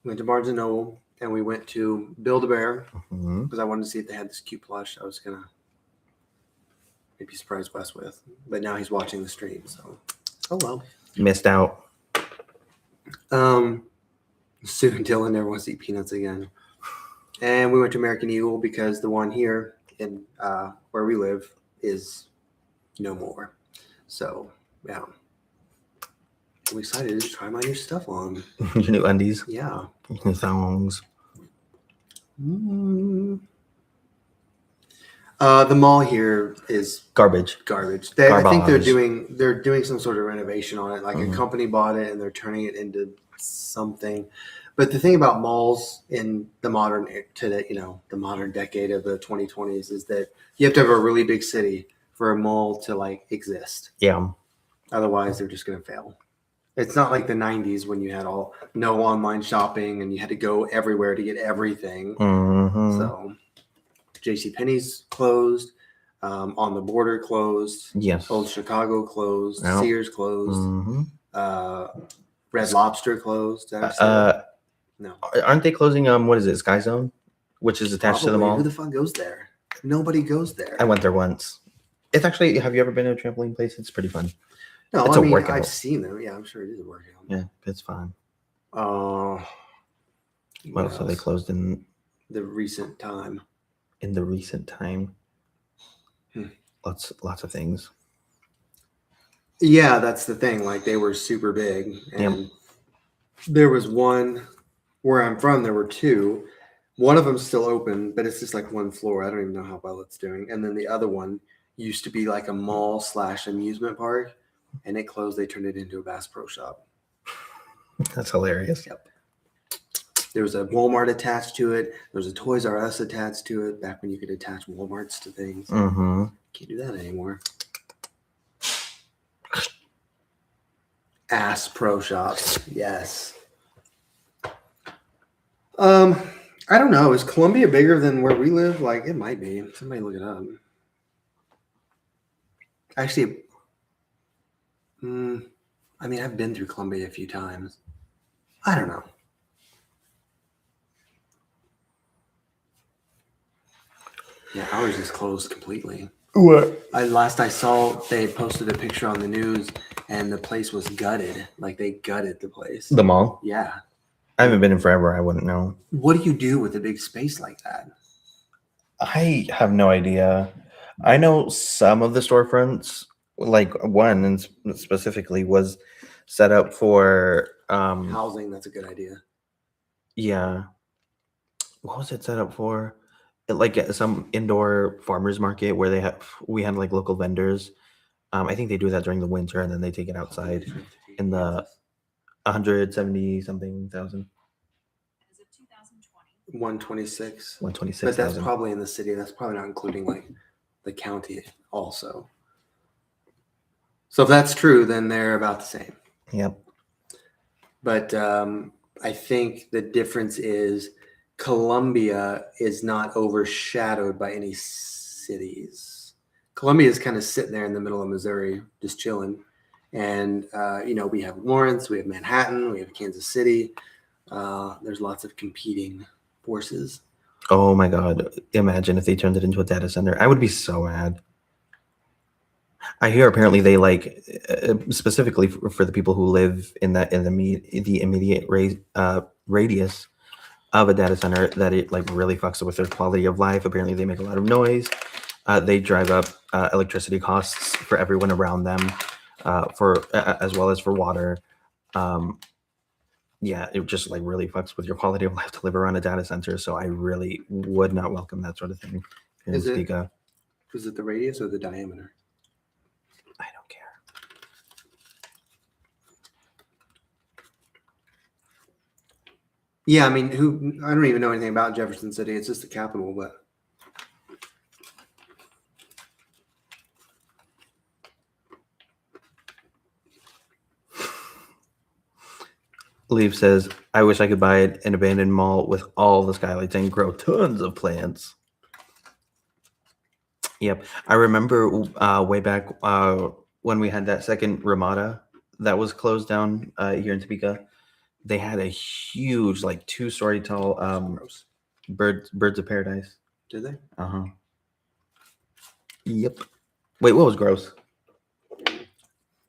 S1: we went to Barnes and Noble and we went to Build-A-Bear
S2: Mhm.
S1: because I wanted to see if they had this cute plush. I was gonna maybe surprise Wes with, but now he's watching the stream, so oh well.
S2: Missed out.
S1: Sue and Dylan never wants to eat peanuts again, and we went to American Eagle because the one here in where we live is no more. So yeah, I'm excited to try my new stuff on.
S2: Your new undies,
S1: Yeah.
S2: new thongs.
S1: The mall here is
S2: Garbage.
S1: I think they're
S2: Garbage.
S1: doing some sort of renovation on it. Like a company bought it and they're turning it into something. But the thing about malls in the modern decade of the 2020s is that you have to have a really big city for a mall to like exist.
S2: Yeah.
S1: Otherwise, they're just going to fail. It's not like the 90s when you had no online shopping and you had to go everywhere to get everything.
S2: Mm-hmm.
S1: So JCPenney's closed, On the Border closed,
S2: Yes.
S1: Old Chicago closed,
S2: Yep.
S1: Sears closed,
S2: Mm-hmm.
S1: Red Lobster closed. Did I say that? No.
S2: Aren't they closing what is it, Sky Zone? Which is attached to the mall?
S1: Who the fuck goes there? Nobody goes there.
S2: I went there once. It's actually, have you ever been to a trampoline place? It's pretty fun.
S1: No,
S2: it's
S1: I
S2: a
S1: mean,
S2: workout.
S1: I've seen them. Yeah, I'm sure it is a workout.
S2: Yeah, it's fun.
S1: What
S2: else have they closed in
S1: the recent time?
S2: In the recent time, lots of things.
S1: Yeah, that's the thing. Like they were super big, and there was one where I'm from. There were two. One of them's still open, but it's just like one floor. I don't even know how well it's doing. And then the other one used to be like a mall / amusement park, and it closed. They turned it into a Bass Pro Shop.
S2: That's hilarious.
S1: Yep. There was a Walmart attached to it. There was a Toys R Us attached to it. Back when you could attach Walmarts to things.
S2: Mm-hmm.
S1: Can't do that anymore. Ass Pro Shop. Yes. I don't know. Is Columbia bigger than where we live? Like, it might be. Somebody look it up. Actually, I mean, I've been through Columbia a few times. I don't know. Yeah, ours is closed completely.
S2: What?
S1: Last I saw, they had posted a picture on the news, and the place was gutted. Like, they gutted the place.
S2: The mall?
S1: Yeah.
S2: I haven't been in forever. I wouldn't know.
S1: What do you do with a big space like that?
S2: I have no idea. I know some of the storefronts, like one and specifically, was set up for
S1: housing. That's a good idea.
S2: Yeah. What was it set up for? Like some indoor farmers market where we had like local vendors. I think they do that during the winter and then they take it outside in the 170 something thousand.
S1: 126.
S2: 126.
S1: But that's probably in the city. That's probably not including like the county also. So if that's true, then they're about the same.
S2: Yep.
S1: But I think the difference is Columbia is not overshadowed by any cities. Columbia is kind of sitting there in the middle of Missouri, just chilling. And, we have Lawrence, we have Manhattan, we have Kansas City. There's lots of competing forces.
S2: Oh my God. Imagine if they turned it into a data center. I would be so mad. I hear apparently they like specifically for the people who live in the immediate radius of a data center that it like really fucks with their quality of life. Apparently they make a lot of noise. They drive up electricity costs for everyone around them, as well as for water. Yeah, it just like really fucks with your quality of life to live around a data center. So I really would not welcome that sort of thing.
S1: Is it the radius or the diameter?
S2: I don't care.
S1: Yeah, I mean, I don't even know anything about Jefferson City. It's just the capital, but
S2: Leaf says, I wish I could buy an abandoned mall with all the skylights and grow tons of plants. Yep. I remember way back when we had that second Ramada that was closed down here in Topeka. They had a huge, like 2-story tall
S1: gross.
S2: birds of paradise.
S1: Did they?
S2: Uh-huh. Yep. Wait, what was gross?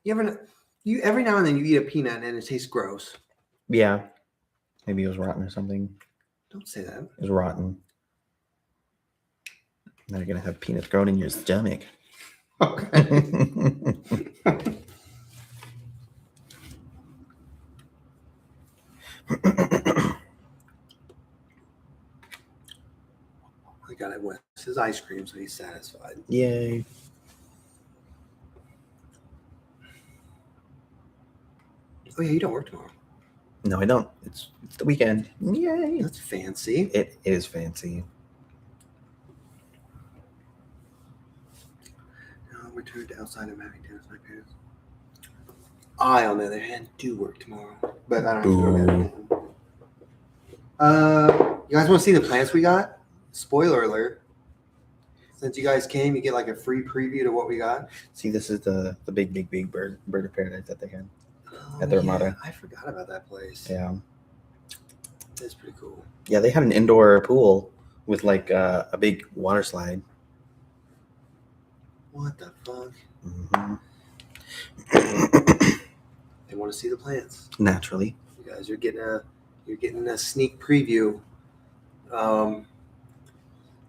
S1: You every now and then you eat a peanut and it tastes gross.
S2: Yeah. Maybe it was rotten or something.
S1: Don't say that.
S2: It was rotten. Now you're gonna have peanuts growing in your stomach.
S1: Okay. I got it with his ice cream, so he's satisfied.
S2: Yay.
S1: Oh yeah, you don't work tomorrow.
S2: No, I don't. It's the weekend. Yay.
S1: That's fancy.
S2: It is fancy.
S1: Returned to outside of having dinner with my parents. I, on the other hand, do work tomorrow, but I don't have to go there. You guys want to see the plants we got? Spoiler alert. Since you guys came, you get like a free preview to what we got.
S2: See, this is the big bird of paradise that they had
S1: Oh,
S2: at the Ramada.
S1: I forgot about that place.
S2: Yeah.
S1: That's pretty cool.
S2: Yeah, they had an indoor pool with like a big water slide.
S1: What the fuck?
S2: Mm-hmm.
S1: They want to see the plants.
S2: Naturally.
S1: You guys are getting a sneak preview. That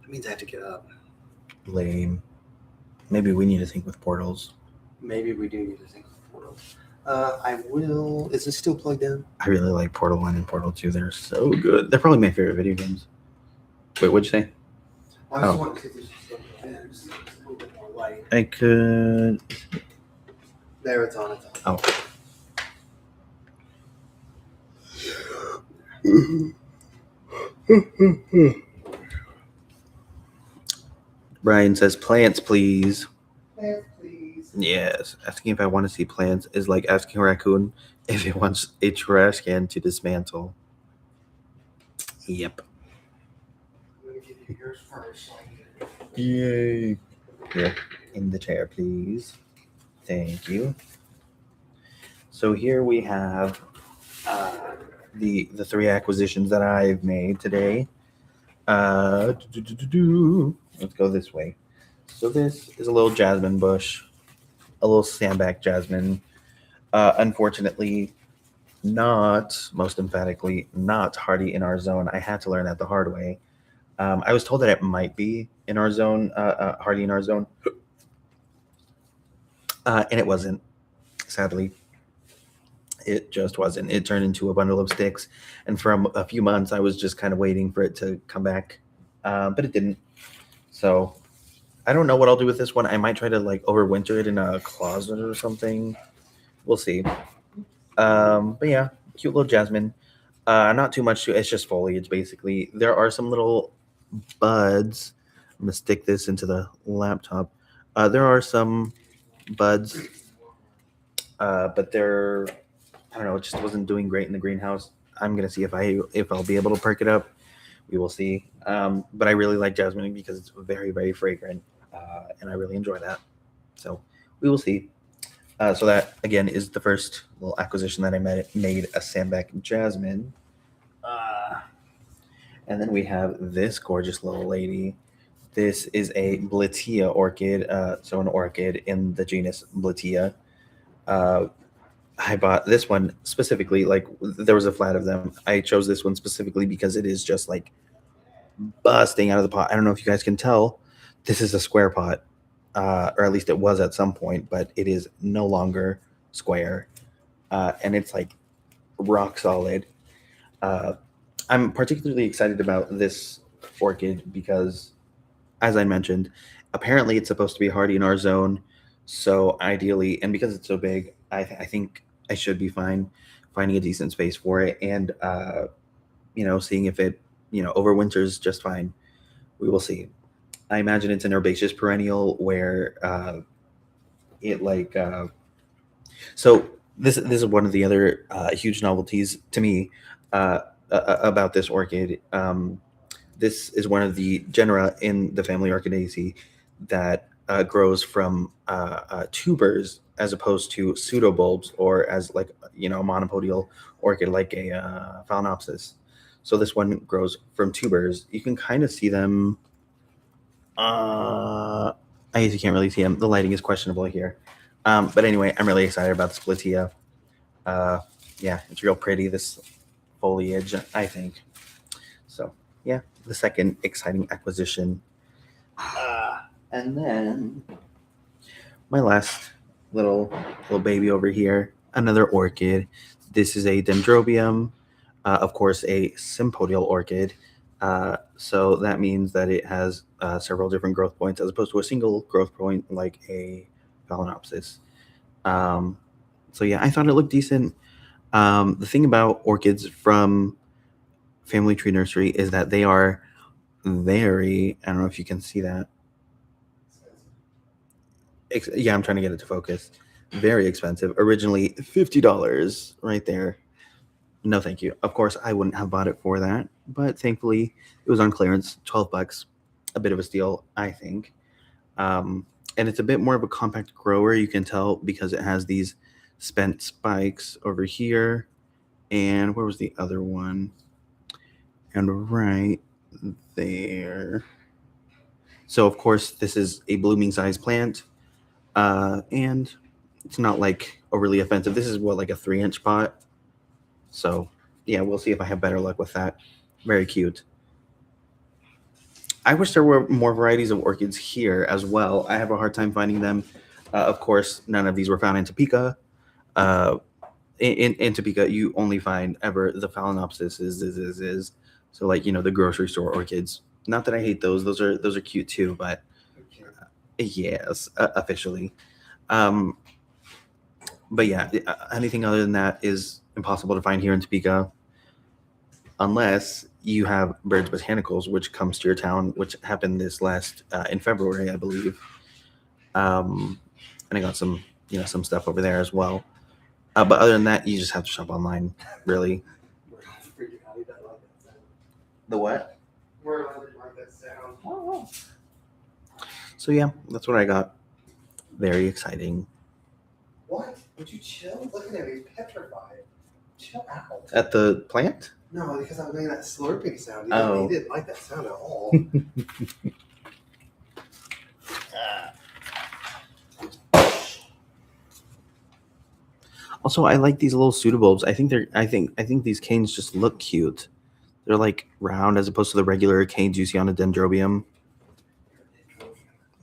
S1: means I have to get up.
S2: Lame. Maybe we need to think with portals.
S1: Maybe we do need to think of portals. I will. Is this still plugged in?
S2: I really like Portal 1 and Portal 2. They're so good. They're probably my favorite video games. Wait, what'd you say?
S1: I just want to see if this is still plugged in. Just a little bit more light.
S2: I could.
S1: There, it's on. It's on.
S2: Oh. Brian says, plants, please.
S1: Plants, please.
S2: Yes. Asking if I want to see plants is like asking a raccoon if it wants a trash can to dismantle. Yep.
S1: I'm going to give you yours first.
S2: Yay. Here, in the chair, please. Thank you. So here we have the 3 acquisitions that I've made today. Let's go this way. So this is a little jasmine bush, a little sandback jasmine. Unfortunately, most emphatically, not hardy in our zone. I had to learn that the hard way. I was told that it might be in our zone, hardy in our zone, and it wasn't, sadly. It just wasn't. It turned into a bundle of sticks, and for a few months, I was just kind of waiting for it to come back, but it didn't. So I don't know what I'll do with this one. I might try to like overwinter it in a closet or something. We'll see. But yeah, cute little jasmine. Not too much to it. It's just foliage, basically. There are some little buds. I'm gonna stick this into the laptop. There are some buds, but they're, I don't know, it just wasn't doing great in the greenhouse. I'm gonna see if I'll be able to perk it up. We will see. But I really like jasmine because it's very, very fragrant, and I really enjoy that. So we will see. So that again is the first little acquisition that I made, a sandback jasmine. And then we have this gorgeous little lady. This is a Blatia orchid, so an orchid in the genus Blatia. I bought this one specifically, like there was a flat of them. I chose this one specifically because it is just like busting out of the pot. I don't know if you guys can tell. This is a square pot, or at least it was at some point, but it is no longer square, and it's like rock solid. I'm particularly excited about this orchid because, as I mentioned, apparently it's supposed to be hardy in our zone. So ideally, and because it's so big, I think I should be fine finding a decent space for it. And seeing if it, overwinters just fine. We will see. I imagine it's an herbaceous perennial where it like so this is one of the other huge novelties to me about this orchid. This is one of the genera in the family Orchidaceae that grows from tubers as opposed to pseudobulbs or as like a monopodial orchid like a phalaenopsis. So this one grows from tubers. You can kind of see them. I guess you can't really see them. The lighting is questionable here. But anyway, I'm really excited about this Platea. Yeah, it's real pretty, this foliage, I think. So, yeah, the second exciting acquisition. And then my last little baby over here, another orchid. This is a dendrobium, of course, a sympodial orchid. So that means that it has several different growth points as opposed to a single growth point like a phalaenopsis. So yeah, I thought it looked decent. The thing about orchids from Family Tree Nursery is that they are very, I don't know if you can see that. Yeah, I'm trying to get it to focus. Very expensive. Originally $50 right there. No, thank you. Of course, I wouldn't have bought it for that, but thankfully it was on clearance, $12. A bit of a steal, I think. And it's a bit more of a compact grower. You can tell because it has these spent spikes over here. And where was the other one? And right there. So, of course, this is a blooming size plant. And it's not like overly offensive. This is like a 3-inch pot. So, yeah, we'll see if I have better luck with that. Very cute. I wish there were more varieties of orchids here as well. I have a hard time finding them. Of course, none of these were found in Topeka. In Topeka, you only find ever the phalaenopsis is. So like the grocery store orchids. Not that I hate those. Those are cute too. But yes, officially. But yeah, anything other than that is impossible to find here in Topeka, unless you have Birds Botanicals, which comes to your town, which happened this last in February, I believe. And I got some some stuff over there as well. But other than that, you just have to shop online, really. The what? Oh. So yeah, that's what I got. Very exciting.
S1: What? Would you chill? Looking at me petrified. Chill out.
S2: At the plant?
S1: No, because I was making that slurping sound.
S2: Oh.
S1: He didn't like that sound at all.
S2: Also, I like these little pseudobulbs. I think these canes just look cute. They're like round as opposed to the regular canes you see on a dendrobium.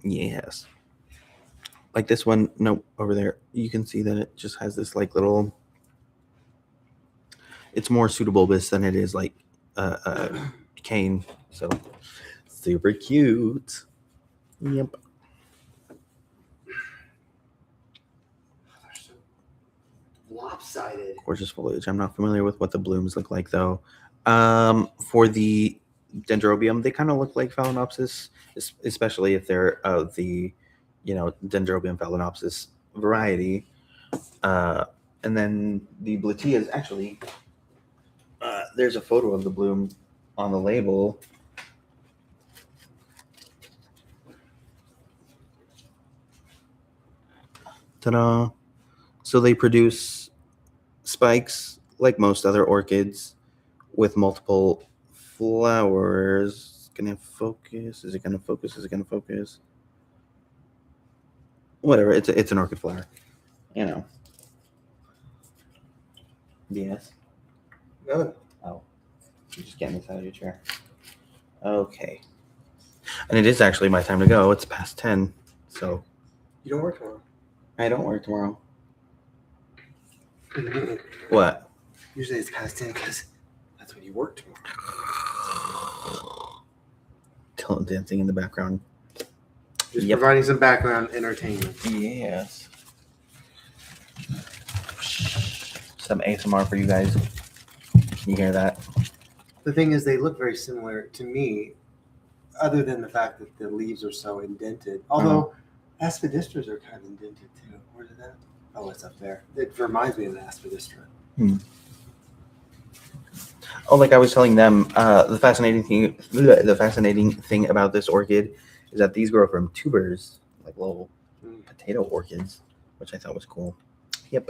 S2: Yes. Like this one, no, over there. You can see that it just has this like little. It's more pseudobulbous than it is like a cane. So super cute. Yep.
S1: Lopsided.
S2: Gorgeous foliage. I'm not familiar with what the blooms look like though. For the dendrobium, they kind of look like phalaenopsis, especially if they're of the dendrobium phalaenopsis variety. And then the Blatea is actually there's a photo of the bloom on the label. Ta-da! So they produce spikes like most other orchids with multiple flowers. Gonna focus? Is it gonna focus? Is it gonna focus? Whatever. It's an orchid flower. Yes.
S1: No.
S2: Oh, you're just getting this out of your chair. Okay. And it is actually my time to go. It's past 10. So.
S1: You don't work tomorrow.
S2: I don't work tomorrow. What?
S1: Usually it's past 10 because that's when you work tomorrow.
S2: Talent dancing in the background.
S1: Just providing some background entertainment.
S2: Yes. Some ASMR for you guys. Can you hear that?
S1: the thing is, they look very similar to me, other than the fact that the leaves are so indented. Although aspidistras are kind of indented too. Where's it at? Oh, it's up there. It reminds me of an aspidistra.
S2: Oh, like I was telling them, the fascinating thing about this orchid is that these grow from tubers, like little potato orchids, which I thought was cool. Yep.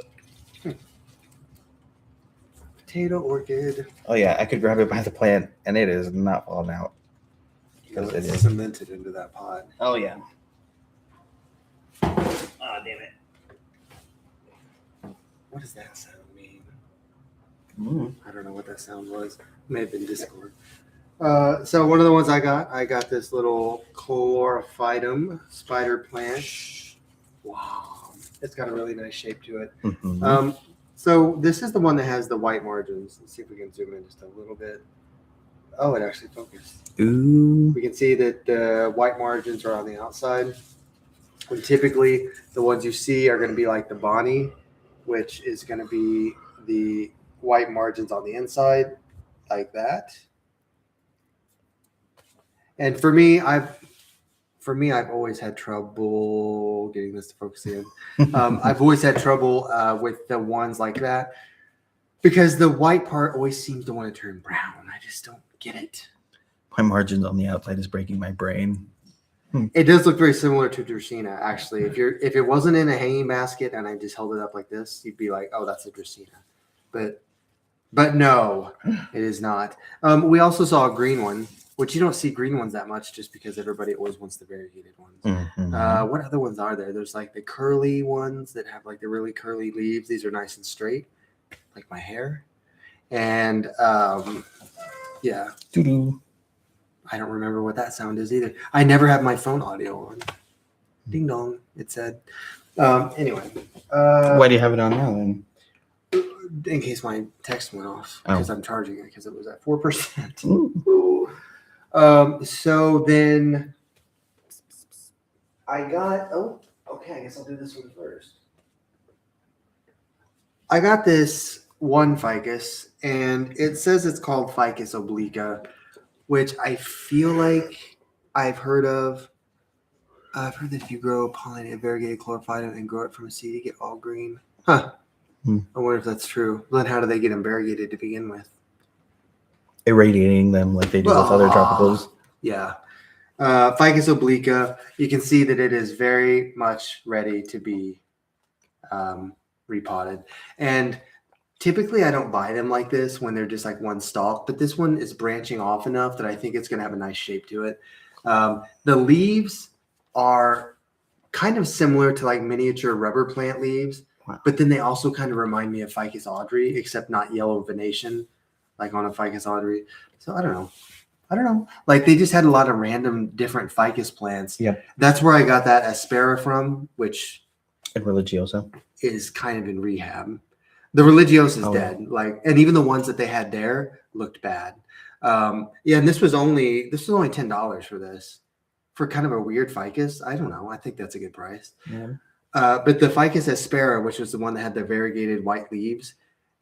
S1: Potato orchid.
S2: Oh yeah, I could grab it by the plant, and it is not falling out.
S1: Because it is cemented into that pot.
S2: Oh yeah. Oh damn it!
S1: What does that sound mean?
S2: Mm.
S1: I don't know what that sound was. It may have been Discord. So one of the ones I got this little chlorophytum spider plant. Wow, it's got a really nice shape to it.
S2: Mm-hmm.
S1: So this is the one that has the white margins. Let's see if we can zoom in just a little bit. Oh, it actually focused.
S2: Ooh.
S1: We can see that the white margins are on the outside. And typically, the ones you see are going to be like the Bonnie, which is going to be the white margins on the inside, like that. And for me, I've always had trouble getting this to focus in. I've always had trouble with the ones like that because the white part always seems to want to turn brown. I just don't get it.
S2: My margins on the outside is breaking my brain.
S1: It does look very similar to Dracaena, actually. If it wasn't in a hanging basket and I just held it up like this, you'd be like, "Oh, that's a Dracaena," but no, it is not. We also saw a green one, which you don't see green ones that much, just because everybody always wants the variegated ones.
S2: Mm-hmm.
S1: What other ones are there? There's like the curly ones that have like the really curly leaves. These are nice and straight, like my hair, and yeah.
S2: Doo-doo.
S1: I don't remember what that sound is either. I never have my phone audio on. Ding dong, it said. Anyway.
S2: Why do you have it on now then?
S1: In case my text went off, because I'm charging it because it was at 4%. So then I got, okay, I guess I'll do this one first. I got this one ficus, and it says it's called Ficus obliqua, which I feel like I've heard of. I've heard that if you grow pollinated variegated chlorophytum and grow it from a seed, you get all green. Huh. I wonder if that's true. Then how do they get them variegated to begin with?
S2: Irradiating them like they do with other tropicals.
S1: Yeah. Ficus obliqua, you can see that it is very much ready to be repotted. And typically I don't buy them like this when they're just like one stalk, but this one is branching off enough that I think it's going to have a nice shape to it. The leaves are kind of similar to like miniature rubber plant leaves, but then they also kind of remind me of Ficus audrey, except not yellow venation like on a Ficus audrey. So I don't know. Like they just had a lot of random different ficus plants.
S2: Yep.
S1: That's where I got that aspera from, which
S2: and religiosa
S1: is kind of in rehab. The religiosa is dead. Like, and even the ones that they had there looked bad. Yeah, and this was only $10 for this. For kind of a weird ficus. I don't know. I think that's a good price.
S2: Yeah.
S1: But the Ficus aspera, which was the one that had the variegated white leaves,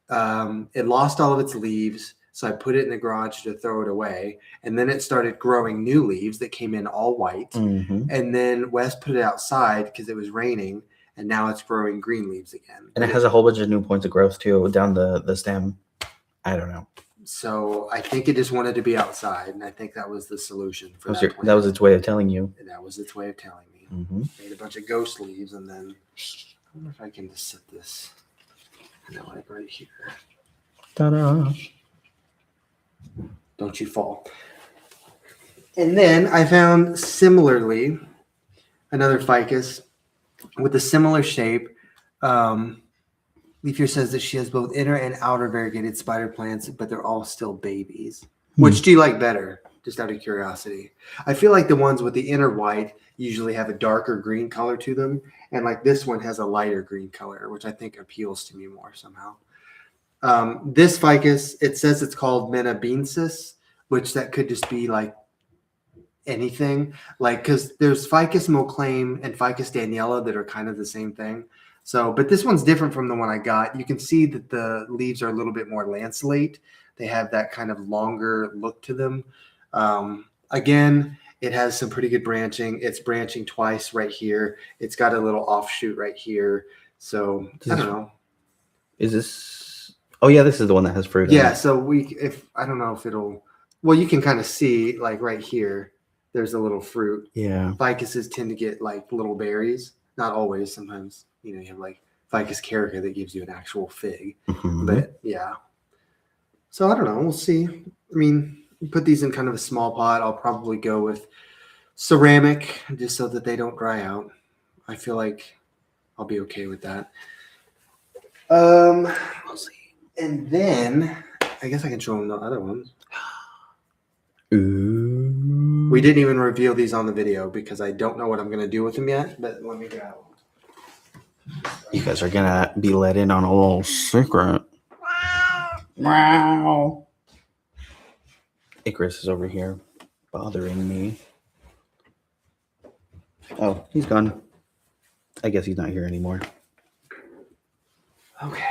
S1: it lost all of its leaves. So I put it in the garage to throw it away. And then it started growing new leaves that came in all white. Mm-hmm. And then Wes put it outside because it was raining. And now it's growing green leaves again.
S2: And it has a whole bunch of new points of growth too down the stem. I don't know.
S1: So I think it just wanted to be outside. And I think that was the solution for
S2: that was its way of telling you.
S1: And that was its way of telling me.
S2: Mm-hmm.
S1: Made a bunch of ghost leaves. And then I wonder if I can just set this. And then like right here.
S2: Ta-da.
S1: Don't you fall. And then I found similarly another ficus with a similar shape. Leaf here says that she has both inner and outer variegated spider plants, but they're all still babies. Which do you like better? Just out of curiosity. I feel like the ones with the inner white usually have a darker green color to them. And like this one has a lighter green color, which I think appeals to me more somehow. This ficus, it says it's called Menabensis, which that could just be like anything. Like, because there's Ficus Moclame and Ficus Daniela that are kind of the same thing. So, but this one's different from the one I got. You can see that the leaves are a little bit more lanceolate. They have that kind of longer look to them. Again, it has some pretty good branching. It's branching twice right here. It's got a little offshoot right here. So I don't know.
S2: Is this? Oh yeah, this is the one that has fruit.
S1: Yeah. So I don't know if it'll. Well, you can kind of see like right here. There's a little fruit.
S2: Yeah.
S1: Ficuses tend to get like little berries. Not always. Sometimes you have like Ficus carica that gives you an actual fig.
S2: Mm-hmm.
S1: But yeah. So I don't know. We'll see. I mean, put these in kind of a small pot. I'll probably go with ceramic just so that they don't dry out. I feel like I'll be okay with that. We'll see. And then I guess I can show them the other ones.
S2: Ooh.
S1: We didn't even reveal these on the video because I don't know what I'm going to do with them yet, but let me grab them.
S2: You guys are going to be let in on a little secret. Wow. Icarus is over here bothering me. Oh, he's gone. I guess he's not here anymore.
S1: Okay.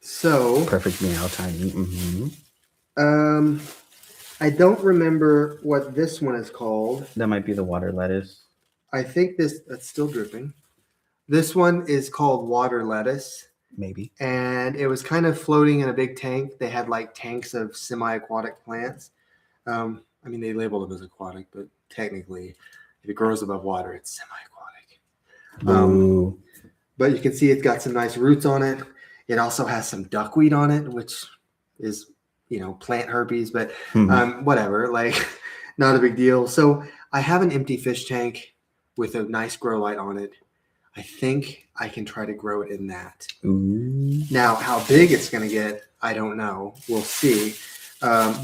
S1: So
S2: perfect meow time. Mm-hmm.
S1: I don't remember what this one is called.
S2: That might be the water lettuce.
S1: I think that's still dripping. This one is called water lettuce.
S2: Maybe.
S1: And it was kind of floating in a big tank. They had like tanks of semi-aquatic plants. I mean, they labeled them as aquatic, but technically, if it grows above water, it's semi-aquatic. But you can see it's got some nice roots on it. It also has some duckweed on it, which is, plant herpes, but whatever, like not a big deal. So I have an empty fish tank with a nice grow light on it. I think I can try to grow it in that.
S2: Ooh.
S1: Now, how big it's going to get, I don't know. We'll see.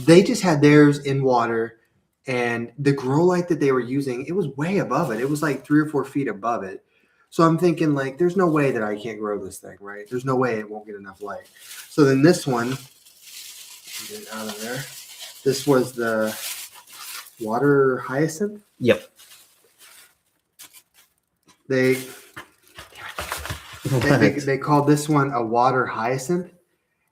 S1: They just had theirs in water, and the grow light that they were using, it was way above it. It was like 3 or 4 feet above it. So I'm thinking, like, there's no way that I can't grow this thing, right? There's no way it won't get enough light. So then this one, get it out of there. This was the water hyacinth.
S2: Yep.
S1: They called this one a water hyacinth,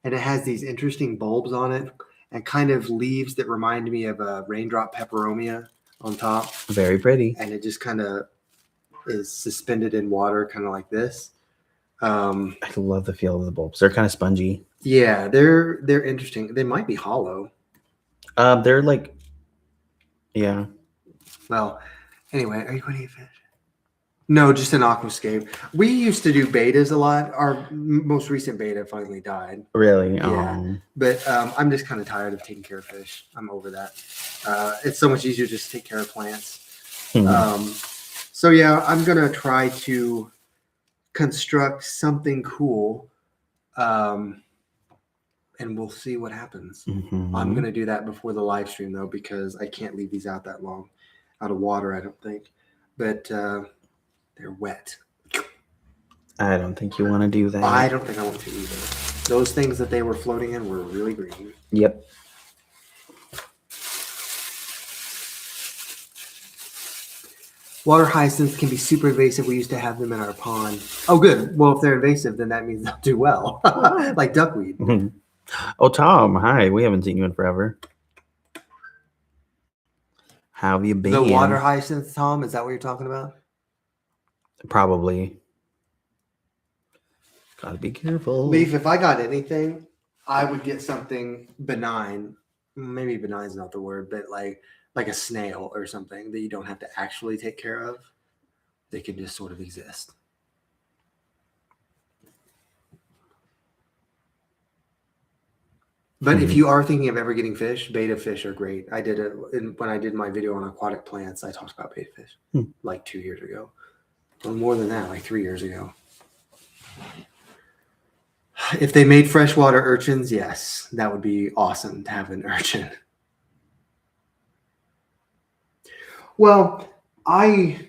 S1: and it has these interesting bulbs on it and kind of leaves that remind me of a raindrop peperomia on top.
S2: Very pretty.
S1: And it just kind of is suspended in water, kind of like this.
S2: I love the feel of the bulbs. They're kind of spongy.
S1: Yeah, they're interesting. They might be hollow.
S2: They're like, yeah.
S1: Well, anyway, are you going to eat fish? No, just an aquascape. We used to do betas a lot. Our most recent beta finally died.
S2: Really?
S1: Yeah. But I'm just kind of tired of taking care of fish. I'm over that. It's so much easier just to take care of plants. So yeah, I'm going to try to construct something cool. And we'll see what happens.
S2: Mm-hmm.
S1: I'm going to do that before the live stream, though, because I can't leave these out that long. Out of water, I don't think. But they're wet.
S2: I don't think you want to do that.
S1: I don't think I want to either. Those things that they were floating in were really green.
S2: Yep.
S1: Water hyacinths can be super invasive. We used to have them in our pond. Oh, good. Well, if they're invasive, then that means they'll do well. Like duckweed.
S2: Oh, Tom. Hi. We haven't seen you in forever. How have you been?
S1: The water hyacinths, Tom? Is that what you're talking about?
S2: Probably. Gotta be careful.
S1: Leaf, if I got anything, I would get something benign. Maybe benign is not the word, but like a snail or something that you don't have to actually take care of. They can just sort of exist. But if you are thinking of ever getting fish, betta fish are great. I did it when I did my video on aquatic plants. I talked about betta fish like 2 years ago. Well, more than that, like 3 years ago. If they made freshwater urchins, yes, that would be awesome to have an urchin. Well, I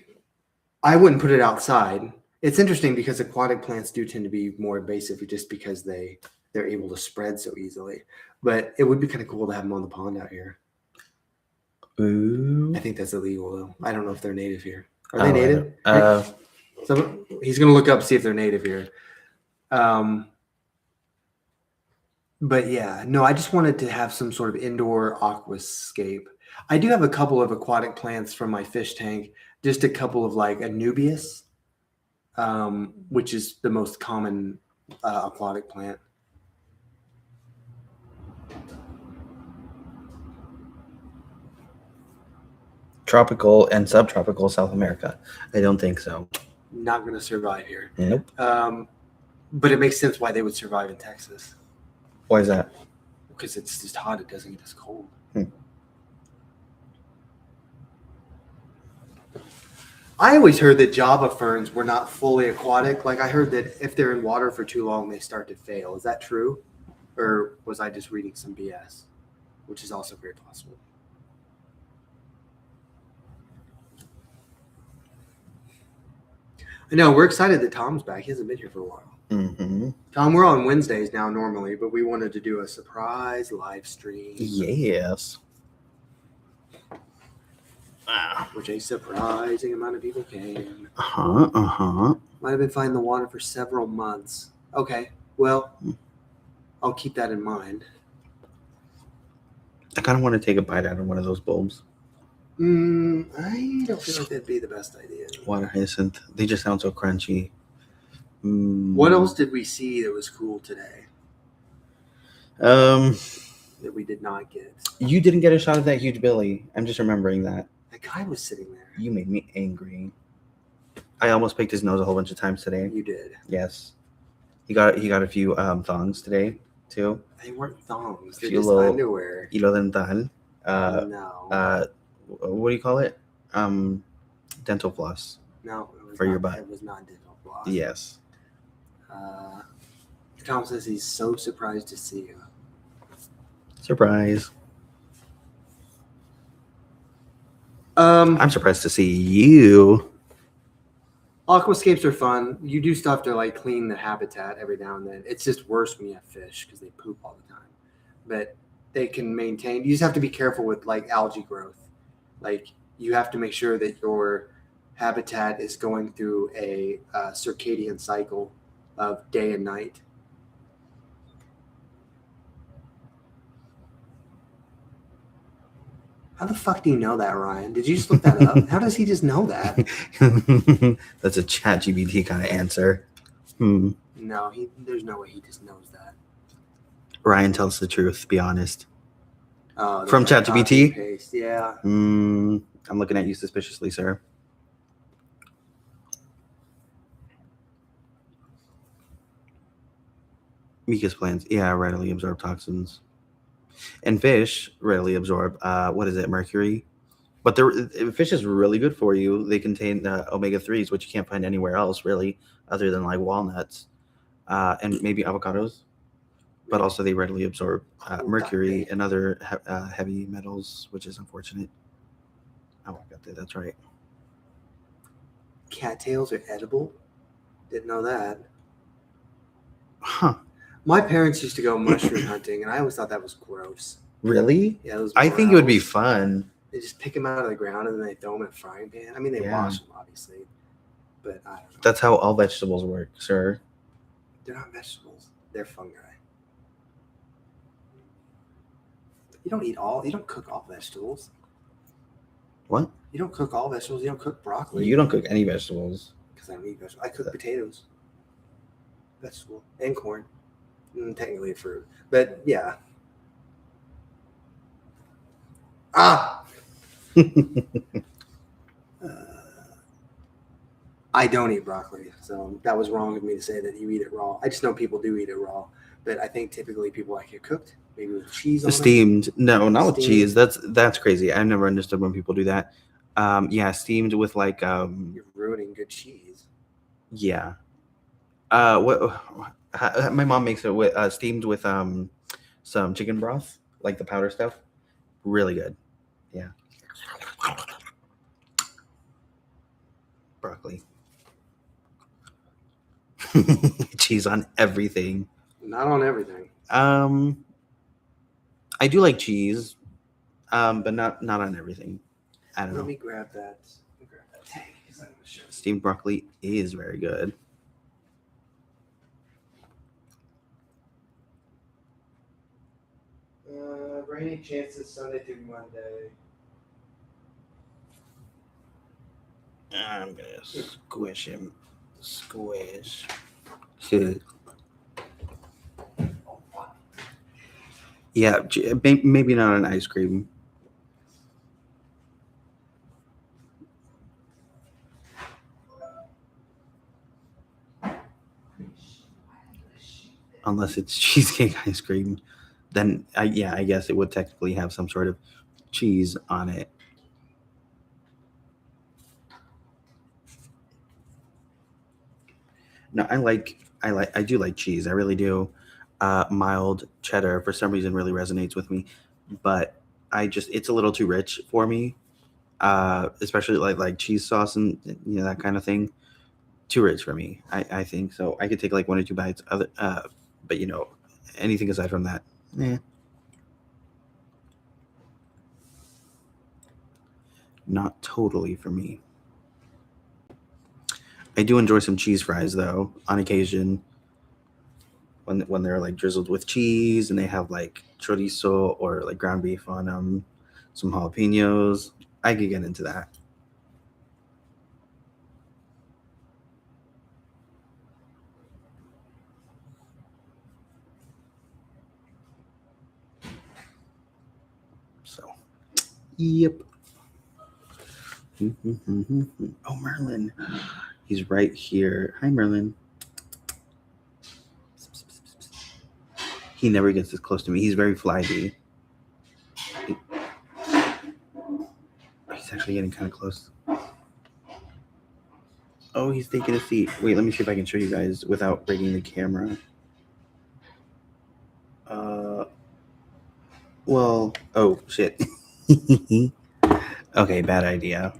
S1: wouldn't put it outside. It's interesting because aquatic plants do tend to be more invasive just because they're able to spread so easily. But it would be kind of cool to have them on the pond out here.
S2: Ooh.
S1: I think that's illegal, though. I don't know if they're native here. Are they native?
S2: So
S1: he's going to look up, see if they're native here. But yeah, no, I just wanted to have some sort of indoor aquascape. I do have a couple of aquatic plants from my fish tank, just a couple of like Anubias, which is the most common aquatic plant.
S2: Tropical and subtropical South America. I don't think so.
S1: Not going to survive here.
S2: Nope.
S1: But it makes sense why they would survive in Texas.
S2: Why is that?
S1: Because it's just hot, it doesn't get as cold. I always heard that Java ferns were not fully aquatic. Like I heard that if they're in water for too long, they start to fail. Is that true? Or was I just reading some BS? Which is also very possible. I know, we're excited that Tom's back. He hasn't been here for a while.
S2: Mm-hmm.
S1: Tom, we're on Wednesdays now normally, but we wanted to do a surprise live stream.
S2: Yes.
S1: Which a surprising amount of people came.
S2: Uh-huh.
S1: Might have been finding the water for several months. Okay, well, I'll keep that in mind.
S2: I kind of want to take a bite out of one of those bulbs.
S1: I don't feel like that'd be the best idea.
S2: Water hyacinth. They just sound so crunchy.
S1: What else did we see that was cool today that we did not get?
S2: You didn't get a shot of that huge Billy. I'm just remembering that.
S1: That guy was sitting there.
S2: You made me angry. I almost picked his nose a whole bunch of times today.
S1: You did.
S2: Yes. He got a few thongs today too.
S1: They weren't thongs. They're
S2: Few
S1: just
S2: little-
S1: underwear.
S2: Hilo dental.
S1: No.
S2: What do you call it? Dental floss.
S1: No. It was
S2: for
S1: not,
S2: your butt.
S1: It was not dental floss.
S2: Yes.
S1: Tom says he's so surprised to see you.
S2: Surprise.
S1: Um,
S2: I'm surprised to see you.
S1: Aquascapes are fun. You do stuff to like clean the habitat every now and then. It's just worse when you have fish because they poop all the time. But they can maintain. You just have to be careful with like algae growth. Like you have to make sure that your habitat is going through a circadian cycle of day and night. How the fuck do you know that, Ryan? Did you just look that up? How does he just know that?
S2: That's a ChatGPT kind of answer.
S1: No, there's no way he just knows that.
S2: Ryan tells the truth. Be honest.
S1: Oh,
S2: From
S1: like
S2: ChatGPT?
S1: copy and paste. Yeah.
S2: I'm looking at you suspiciously, sir. Mucus plants, yeah, readily absorb toxins. And fish readily absorb, mercury? But fish is really good for you. They contain omega-3s, which you can't find anywhere else, really, other than like walnuts and maybe avocados. But also they readily absorb mercury and other heavy metals, which is unfortunate. Oh, I got that. That's right.
S1: Cattails are edible? Didn't know that.
S2: Huh.
S1: My parents used to go mushroom hunting, and I always thought that was gross.
S2: Really?
S1: Yeah, those
S2: I think it would be
S1: morels.
S2: fun.
S1: They just pick them out of the ground and then they throw them in a frying pan. I mean, they
S2: Yeah.
S1: wash them, obviously. But I don't know.
S2: That's how all vegetables work, sir.
S1: They're not vegetables. They're fungi. You don't cook all vegetables.
S2: What?
S1: You don't cook all vegetables. You don't cook broccoli.
S2: You don't cook any vegetables.
S1: Because I don't eat vegetables. I cook potatoes. Vegetable. And corn. Technically fruit. But yeah. I don't eat broccoli, so that was wrong of me to say that you eat it raw. I just know people do eat it raw, but I think typically people like it cooked, maybe with cheese on it.
S2: Steamed. No, not with
S1: Steamed.
S2: cheese. That's crazy. I've never understood when people do that. Yeah, steamed with like
S1: You're ruining good cheese.
S2: yeah. My mom makes it with steamed with some chicken broth, like the powder stuff. Really good. Yeah. Broccoli. Cheese on everything.
S1: Not on everything.
S2: I do like cheese, but not on everything. I don't
S1: Let
S2: know.
S1: me grab that. Tag, 'cause I'm gonna show you.
S2: Steamed broccoli is very good.
S1: Rainy chances Sunday through Monday.
S2: I'm gonna squish him. Squish. Shit. Yeah, maybe not an ice cream. Unless it's cheesecake ice cream, then I guess it would technically have some sort of cheese on it. No, I do like cheese. I really do. Mild cheddar for some reason really resonates with me, but it's a little too rich for me. Especially like cheese sauce and that kind of thing. Too rich for me. I think so. I could take like 1 or 2 bites. But anything aside from that, not totally for me. I do enjoy some cheese fries though, on occasion. When they're like drizzled with cheese and they have like chorizo or like ground beef on them, some jalapenos, I could get into that. So, yep. Oh, Merlin. He's right here. Hi, Merlin. He never gets this close to me. He's very flighty. He's actually getting kind of close. Oh, he's taking a seat. Wait, let me see if I can show you guys without breaking the camera. Well, oh, shit. Okay, bad idea.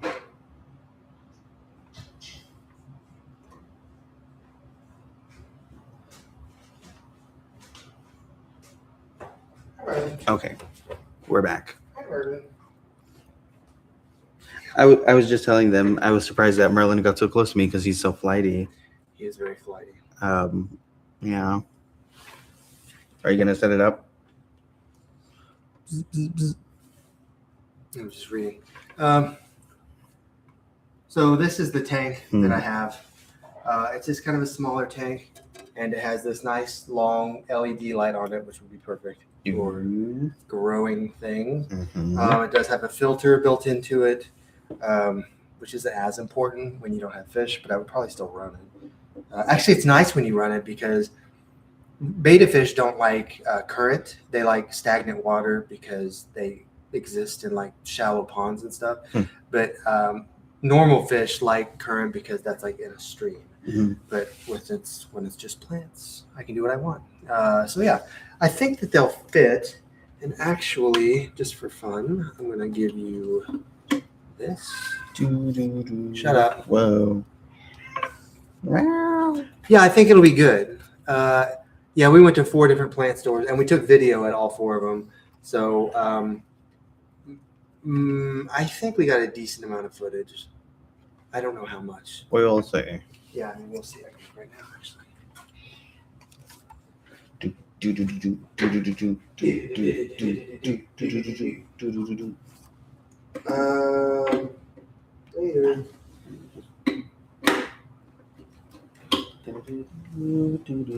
S2: Okay, we're back. I was just telling them I was surprised that Merlin got so close to me because he's so flighty.
S1: He is very flighty.
S2: Yeah. Are you gonna set it up?
S1: I'm just reading. So this is the tank that I have. It's just kind of a smaller tank, and it has this nice long LED light on it, which would be perfect for growing things. It does have a filter built into it, which isn't as important when you don't have fish, but I would probably still run it. Actually, it's nice when you run it because betta fish don't like current. They like stagnant water because they exist in like shallow ponds and stuff. But normal fish like current because that's like in a stream. But when it's just plants, I can do what I want. So yeah, I think that they'll fit. And actually, just for fun, I'm gonna give you this. Shut up.
S2: Whoa.
S1: Wow. Yeah, I think it'll be good. Yeah, we went to 4 different plant stores and we took video at all 4 of them. So I think we got a decent amount of footage. I don't know how much.
S2: We'll see.
S1: Yeah, I mean, we'll see. I can look right now, actually. Later.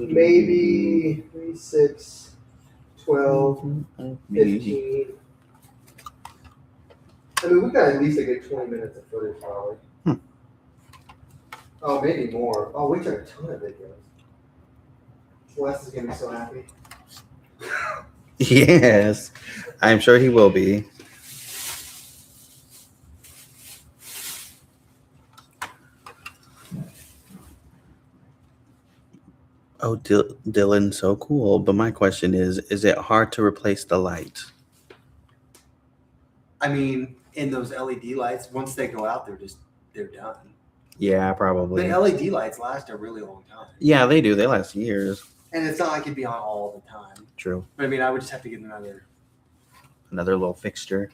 S1: Maybe 3, 6, 12, 15. I mean, we got at least a good 20 minutes of footage, probably. Oh, maybe more. Oh, we took a ton of videos. Wes is going to be so happy.
S2: Yes, I'm sure he will be. Oh, Dylan, so cool. But my question is it hard to replace the light?
S1: I mean, in those LED lights, once they go out, they're done.
S2: Yeah, probably.
S1: The LED lights last a really long time.
S2: Yeah, they do. They last years.
S1: And it's not like it'd be on all the time.
S2: True.
S1: But I mean, I would just have to get another
S2: little fixture.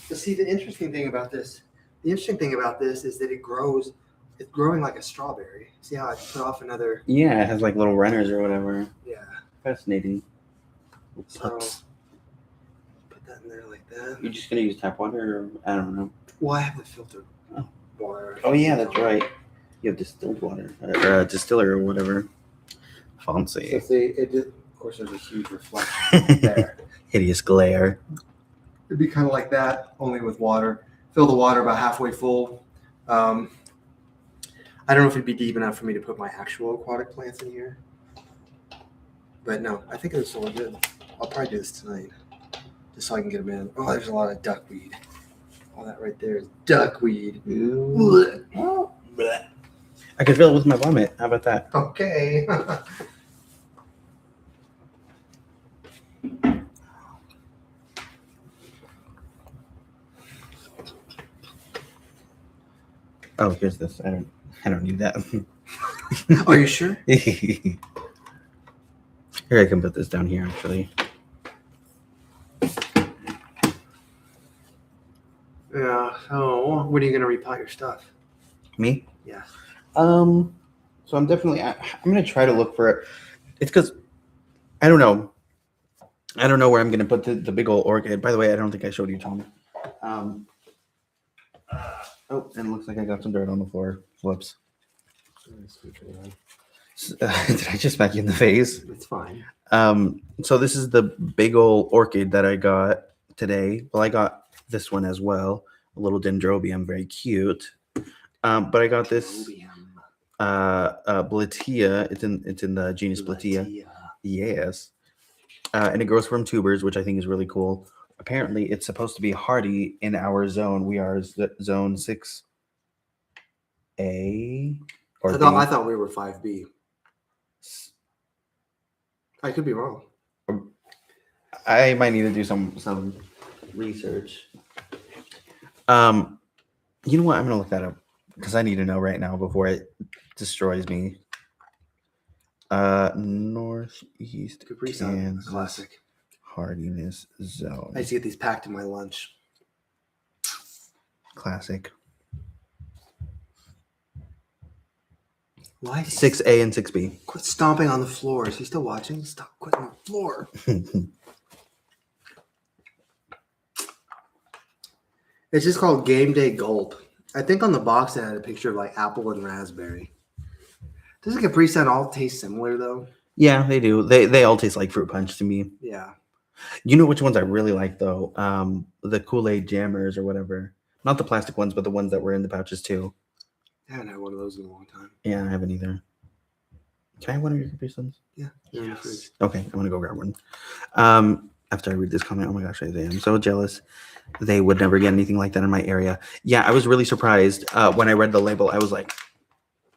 S1: But see, the interesting thing about this is that it grows. It's growing like a strawberry. See how I put off another?
S2: Yeah, it has like little runners or whatever.
S1: Yeah.
S2: Fascinating.
S1: So, put
S2: You're just gonna use tap water, or I don't know.
S1: Well, I have the filtered
S2: Oh.
S1: water.
S2: Oh yeah, that's right. You have distilled water, or distiller, or whatever.
S1: So
S2: Fancy.
S1: see, of course, there's a huge reflection there.
S2: Hideous glare.
S1: It'd be kind of like that, only with water. Fill the water about halfway full. I don't know if it'd be deep enough for me to put my actual aquatic plants in here. But no, I think it's all good. I'll probably do this tonight, just so I can get them in. Oh, there's a lot of duckweed. All that right there is duckweed.
S2: Ooh. Oh, bleh. I could fill it with my vomit. How about that?
S1: Okay.
S2: Oh, here's this. I don't need that.
S1: Are you sure?
S2: Here, I can put this down here actually.
S1: Yeah. So, when are you gonna repot your stuff?
S2: Me?
S1: Yeah.
S2: So I'm definitely. I'm gonna try to look for it. It's because I don't know. I don't know where I'm gonna put the big old orchid. By the way, I don't think I showed you, Tom. Oh, and it looks like I got some dirt on the floor. Whoops. Did I just smack you in the face?
S1: It's fine.
S2: So this is the big old orchid that I got today. Well, I got this one as well, a little dendrobium, very cute. But I got this Blatia. It's in the genus Blatia. Yes. And it grows from tubers, which I think is really cool. Apparently, it's supposed to be hardy in our zone. We are zone 6A. Or
S1: I thought we were 5B. I could be wrong.
S2: I might need to do some research. You know what? I'm gonna look that up because I need to know right now before it destroys me. Northeast
S1: Capri Sun,
S2: Kansas
S1: classic.
S2: hardiness zone.
S1: I used to get these packed in my lunch.
S2: Classic.
S1: Why?
S2: 6A and 6B.
S1: Quit stomping on the floor. Is he still watching? Stop quitting on the floor. It's just called Game Day Gulp. I think on the box it had a picture of like apple and raspberry. Doesn't Capri Sun all taste similar though?
S2: Yeah, they do. They all taste like fruit punch to me.
S1: Yeah.
S2: You know which ones I really like though? The Kool-Aid jammers or whatever. Not the plastic ones, but the ones that were in the pouches too.
S1: I haven't had one of those in a long time.
S2: Yeah, I haven't either. Can I have one of your Capri Suns?
S1: Yeah.
S2: Yes. Okay, I'm gonna go grab one. After I read this comment, oh my gosh, I am so jealous. They would never get anything like that in my area. Yeah, I was really surprised when I read the label. I was like,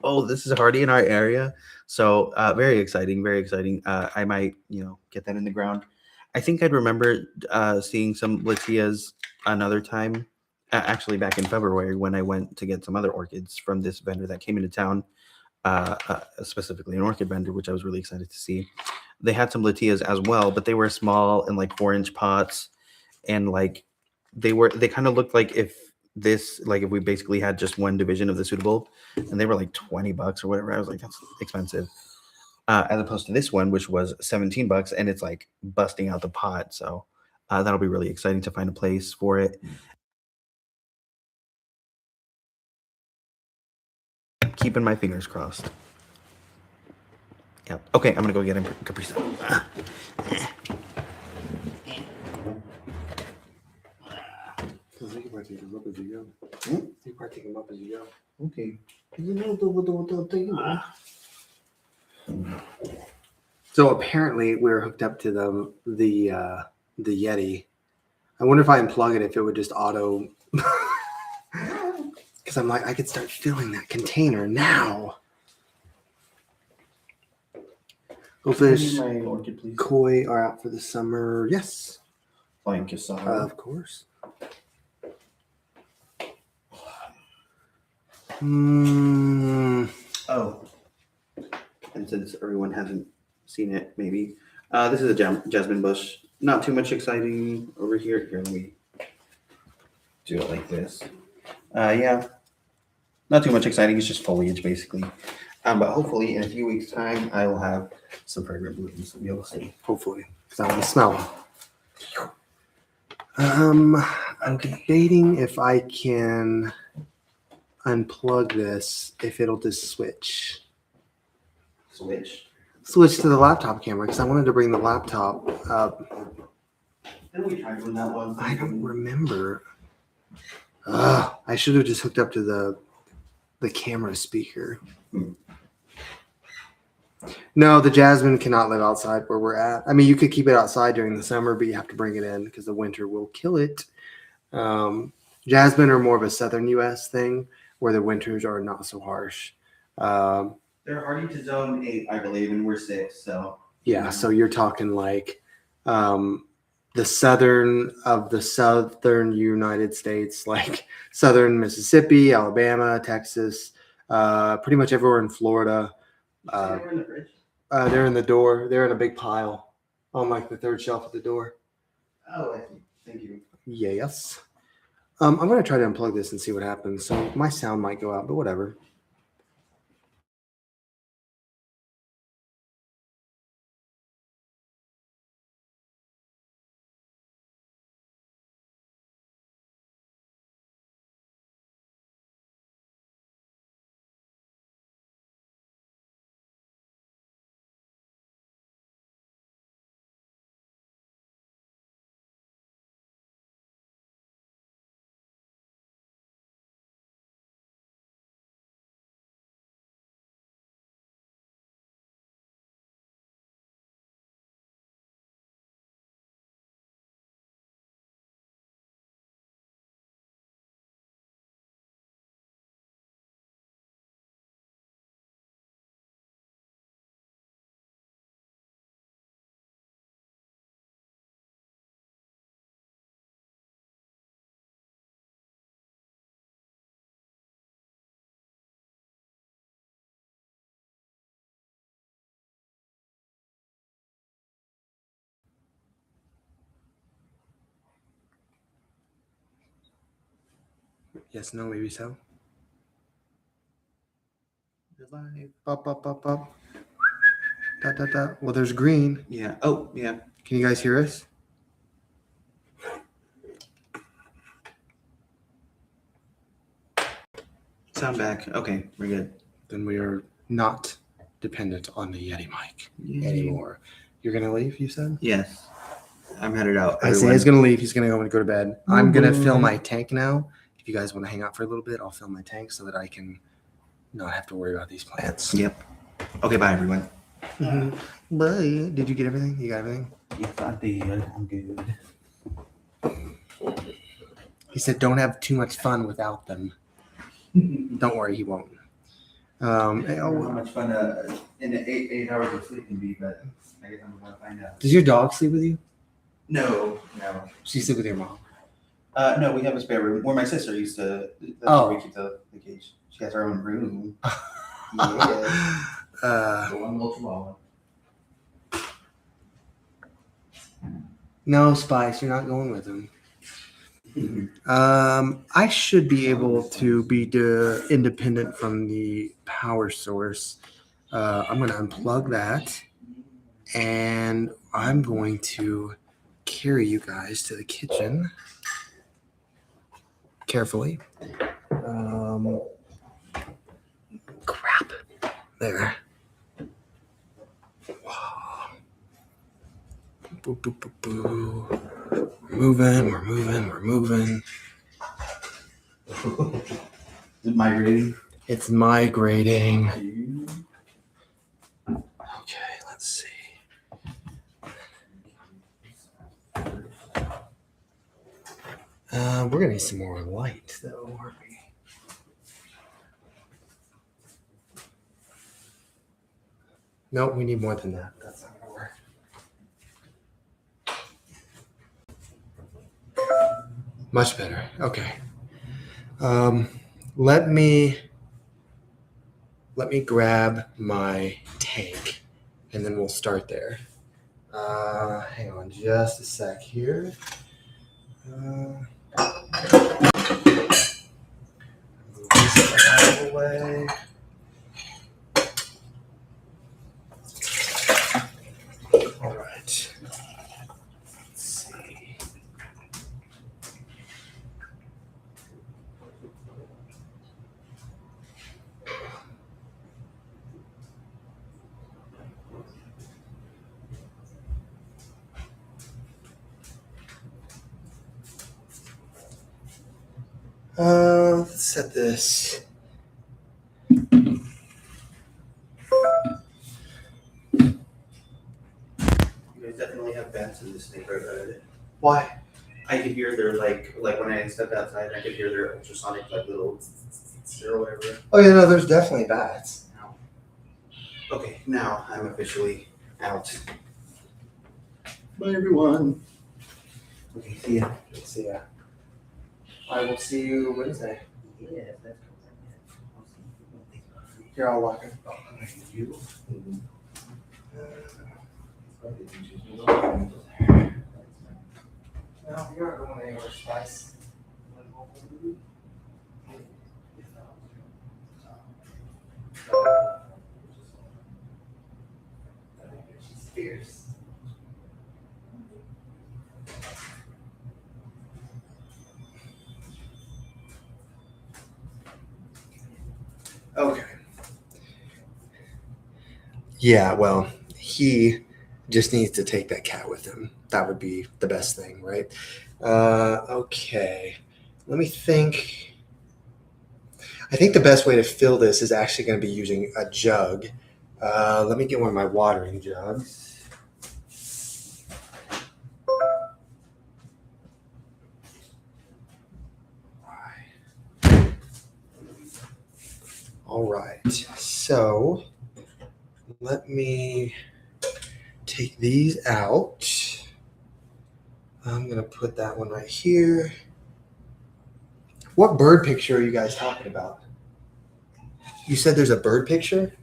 S2: oh, this is hardy in our area. So very exciting, very exciting. I might, get that in the ground. I think I'd remember seeing some Latias another time, actually back in February when I went to get some other orchids from this vendor that came into town, specifically an orchid vendor, which I was really excited to see. They had some Latias as well, but they were small in like 4-inch pots, and like they kind of looked like if we basically had just one division of the pseudobulb, and they were like $20 or whatever. I was like, that's expensive. As opposed to this one, which was $17, and it's like busting out the pot. So that'll be really exciting to find a place for it. Keeping my fingers crossed. Yep. Okay, I'm gonna go get him Capri Sun.
S1: You can probably take them up as you go. You can probably take them up as you go.
S2: Okay.
S1: So apparently we're hooked up to the Yeti. I wonder if I unplug it, if it would just auto. Because I'm like, I could start filling that container now. Goldfish, koi are out for the summer. Yes.
S2: Thank you, sir.
S1: Of course.
S2: Oh. And since everyone hasn't seen it, maybe. This is a jasmine bush. Not too much exciting over here. Here, let me do it like this. Yeah. Not too much exciting. It's just foliage, basically. But hopefully, in a few weeks' time, I will have some fragrant blooms. You'll see.
S1: Hopefully. Because I want to smell them. I'm debating if I can unplug this, if it'll just switch to the laptop camera, because I wanted to bring the laptop up.
S2: Didn't we try doing that one?
S1: I don't remember. I should have just hooked up to the camera speaker. No, the Jasmine cannot live outside where we're at. I mean, you could keep it outside during the summer, but you have to bring it in because the winter will kill it. Jasmine are more of a southern U.S. thing where the winters are not so harsh.
S2: They're hardy to zone 8, I believe, and we're 6. So
S1: yeah, so you're talking like the southern United States, like southern Mississippi, Alabama, Texas, pretty much everywhere in Florida.
S2: They're in the fridge.
S1: They're in the door. They're in a big pile on like the third shelf at the door.
S2: Oh, I see. Thank you.
S1: Yes. I'm going to try to unplug this and see what happens. So my sound might go out, but whatever. Yes, no, maybe so. Up, up, up, up. Dot, dot, dot. Well, there's green.
S2: Yeah. Oh, yeah.
S1: Can you guys hear us?
S2: Sound back. Okay, we're good.
S1: Then we are not dependent on the Yeti mic
S2: Yay.
S1: anymore. You're going to leave, you said?
S2: Yes. I'm headed out.
S1: Isaiah's going to leave. He's going to go and go to bed. I'm going to fill my tank now. If you guys want to hang out for a little bit, I'll fill my tank so that I can not have to worry about these plants.
S2: Yep. Okay, bye, everyone.
S1: Bye. Did you get everything? You got everything?
S2: Yes, I did. I'm good.
S1: He said, don't have too much fun without them. Don't worry, he won't.
S2: I don't know how much fun in the 8 hours of sleep can be, but I guess I'm going to find out.
S1: Does your dog sleep with you?
S2: No.
S1: She sleep with your mom?
S2: No, we have a spare room where my sister used to. That's where we keep the cage. She has her own room. Yeah. The one little chihuahua.
S1: No, Spice, you're not going with him. I should be able to be independent from the power source. I'm going to unplug that, and I'm going to carry you guys to the kitchen carefully. Crap. There. Wow. Boo, boo, boo, boo. We're moving.
S2: Is it migrating?
S1: It's migrating. Okay, let's see. We're gonna need some more light, though, aren't we? No, we need more than that. That's not gonna work. Much better. Okay. Let me grab my tank, and then we'll start there. Hang on just a sec here. Move this out of the way. All right. Let's see. Let's set this.
S2: You guys definitely have bats in this neighborhood.
S1: Why?
S2: I could hear their like when I stepped outside, I could hear their ultrasonic like little or whatever.
S1: Oh yeah, no, there's definitely bats.
S2: Okay, now I'm officially out. Bye everyone.
S1: Okay, see ya. See ya. I will see you Wednesday.
S2: Yeah, that's correct.
S1: Here, I'll lock it.
S2: You.
S1: No, you're not going anywhere, Spice. She's fierce. Okay. Yeah, well, he just needs to take that cat with him. That would be the best thing, right? Okay. Let me think. I think the best way to fill this is actually going to be using a jug. Let me get one of my watering jugs. All right. So let me take these out. I'm going to put that one right here. What bird picture are you guys talking about? You said there's a bird picture?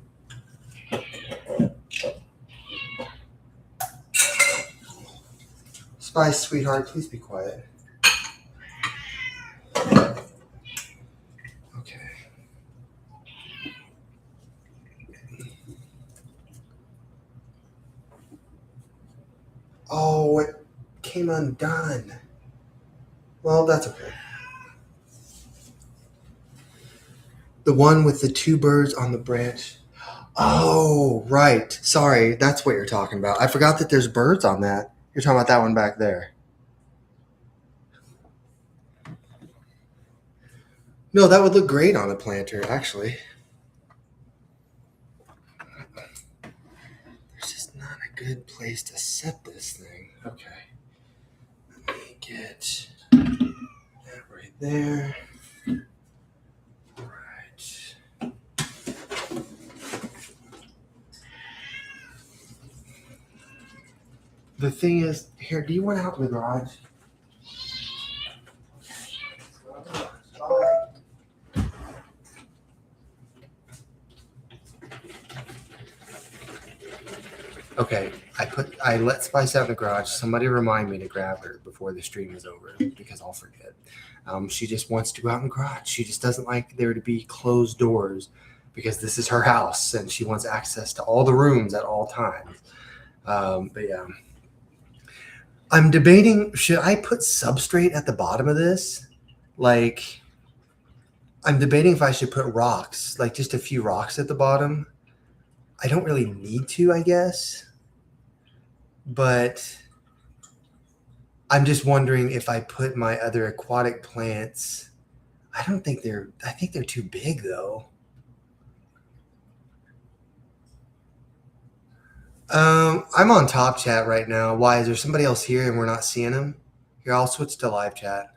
S1: Spice, sweetheart, please be quiet. Okay. Oh, it came undone. Well, that's okay. The one with the two birds on the branch. Oh, right. Sorry, that's what you're talking about. I forgot that there's birds on that. You're talking about that one back there. No, that would look great on a planter, actually. There's just not a good place to set this thing. Okay. Let me get that right there. All right. The thing is, here, do you want out in the garage? Okay, I let Spice out in the garage. Somebody remind me to grab her before the stream is over because I'll forget. She just wants to go out in the garage. She just doesn't like there to be closed doors because this is her house and she wants access to all the rooms at all times. But yeah, I'm debating, should I put substrate at the bottom of this? Like, I'm debating if I should put rocks, like just a few rocks at the bottom. I don't really need to, I guess. But I'm just wondering if I put my other aquatic plants. I think they're too big though. I'm on top chat right now. Why? Is there somebody else here and we're not seeing them? Here, I'll switch to live chat.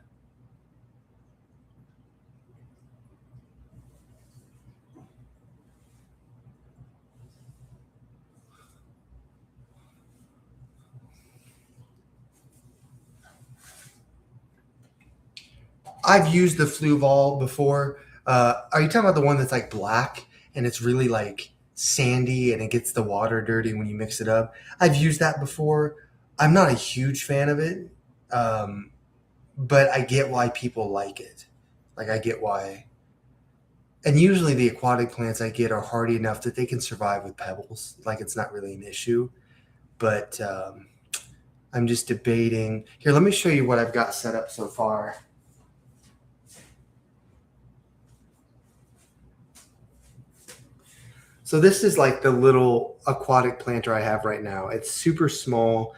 S1: I've used the Fluval before. Are you talking about the one that's like black and it's really like sandy and it gets the water dirty when you mix it up? I've used that before. I'm not a huge fan of it, but I get why people like it. Like I get why. And usually the aquatic plants I get are hardy enough that they can survive with pebbles. Like it's not really an issue. But I'm just debating. Here, let me show you what I've got set up so far. So this is like the little aquatic planter I have right now. It's super small.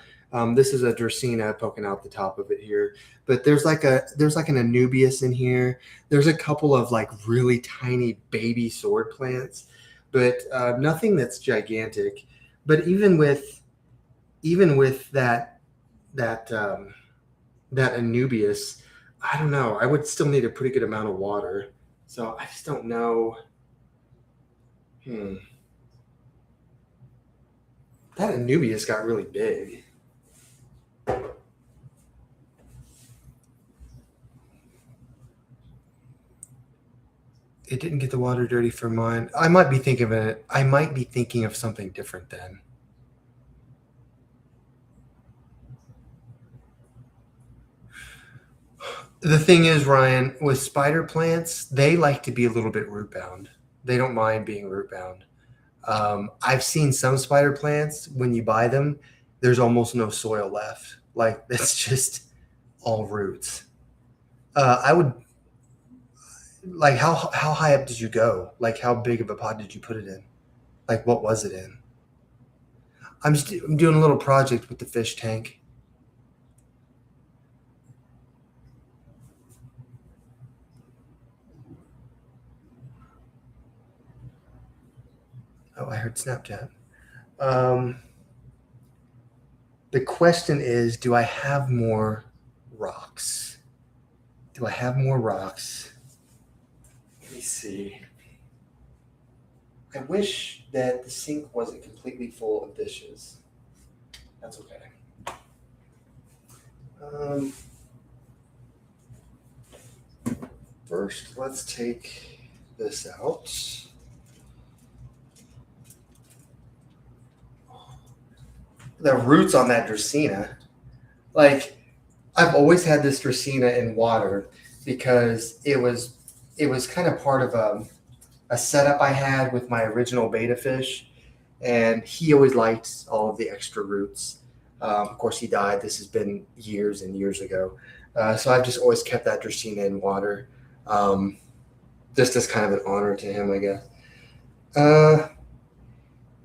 S1: This is a Dracaena poking out the top of it here, but there's like an Anubias in here. There's a couple of like really tiny baby sword plants, but nothing that's gigantic. But even with that Anubias, I don't know. I would still need a pretty good amount of water, so I just don't know. That Anubias got really big. It didn't get the water dirty for mine. I might be thinking of it. I might be thinking of something different then. The thing is, Ryan, with spider plants, they like to be a little bit root bound. They don't mind being root bound. I've seen some spider plants, when you buy them, there's almost no soil left. Like, that's just all roots. I would, like, how high up did you go? Like, how big of a pot did you put it in? Like, what was it in? I'm doing a little project with the fish tank. Oh, I heard Snapchat. The question is, do I have more rocks? Do I have more rocks? Let me see. I wish that the sink wasn't completely full of dishes. That's okay. First, let's take this out. The roots on that Dracaena, like, I've always had this Dracaena in water because it was kind of part of a setup I had with my original beta fish, and he always liked all of the extra roots. Of course, he died. This has been years and years ago, so I've just always kept that Dracaena in water, just as kind of an honor to him, I guess.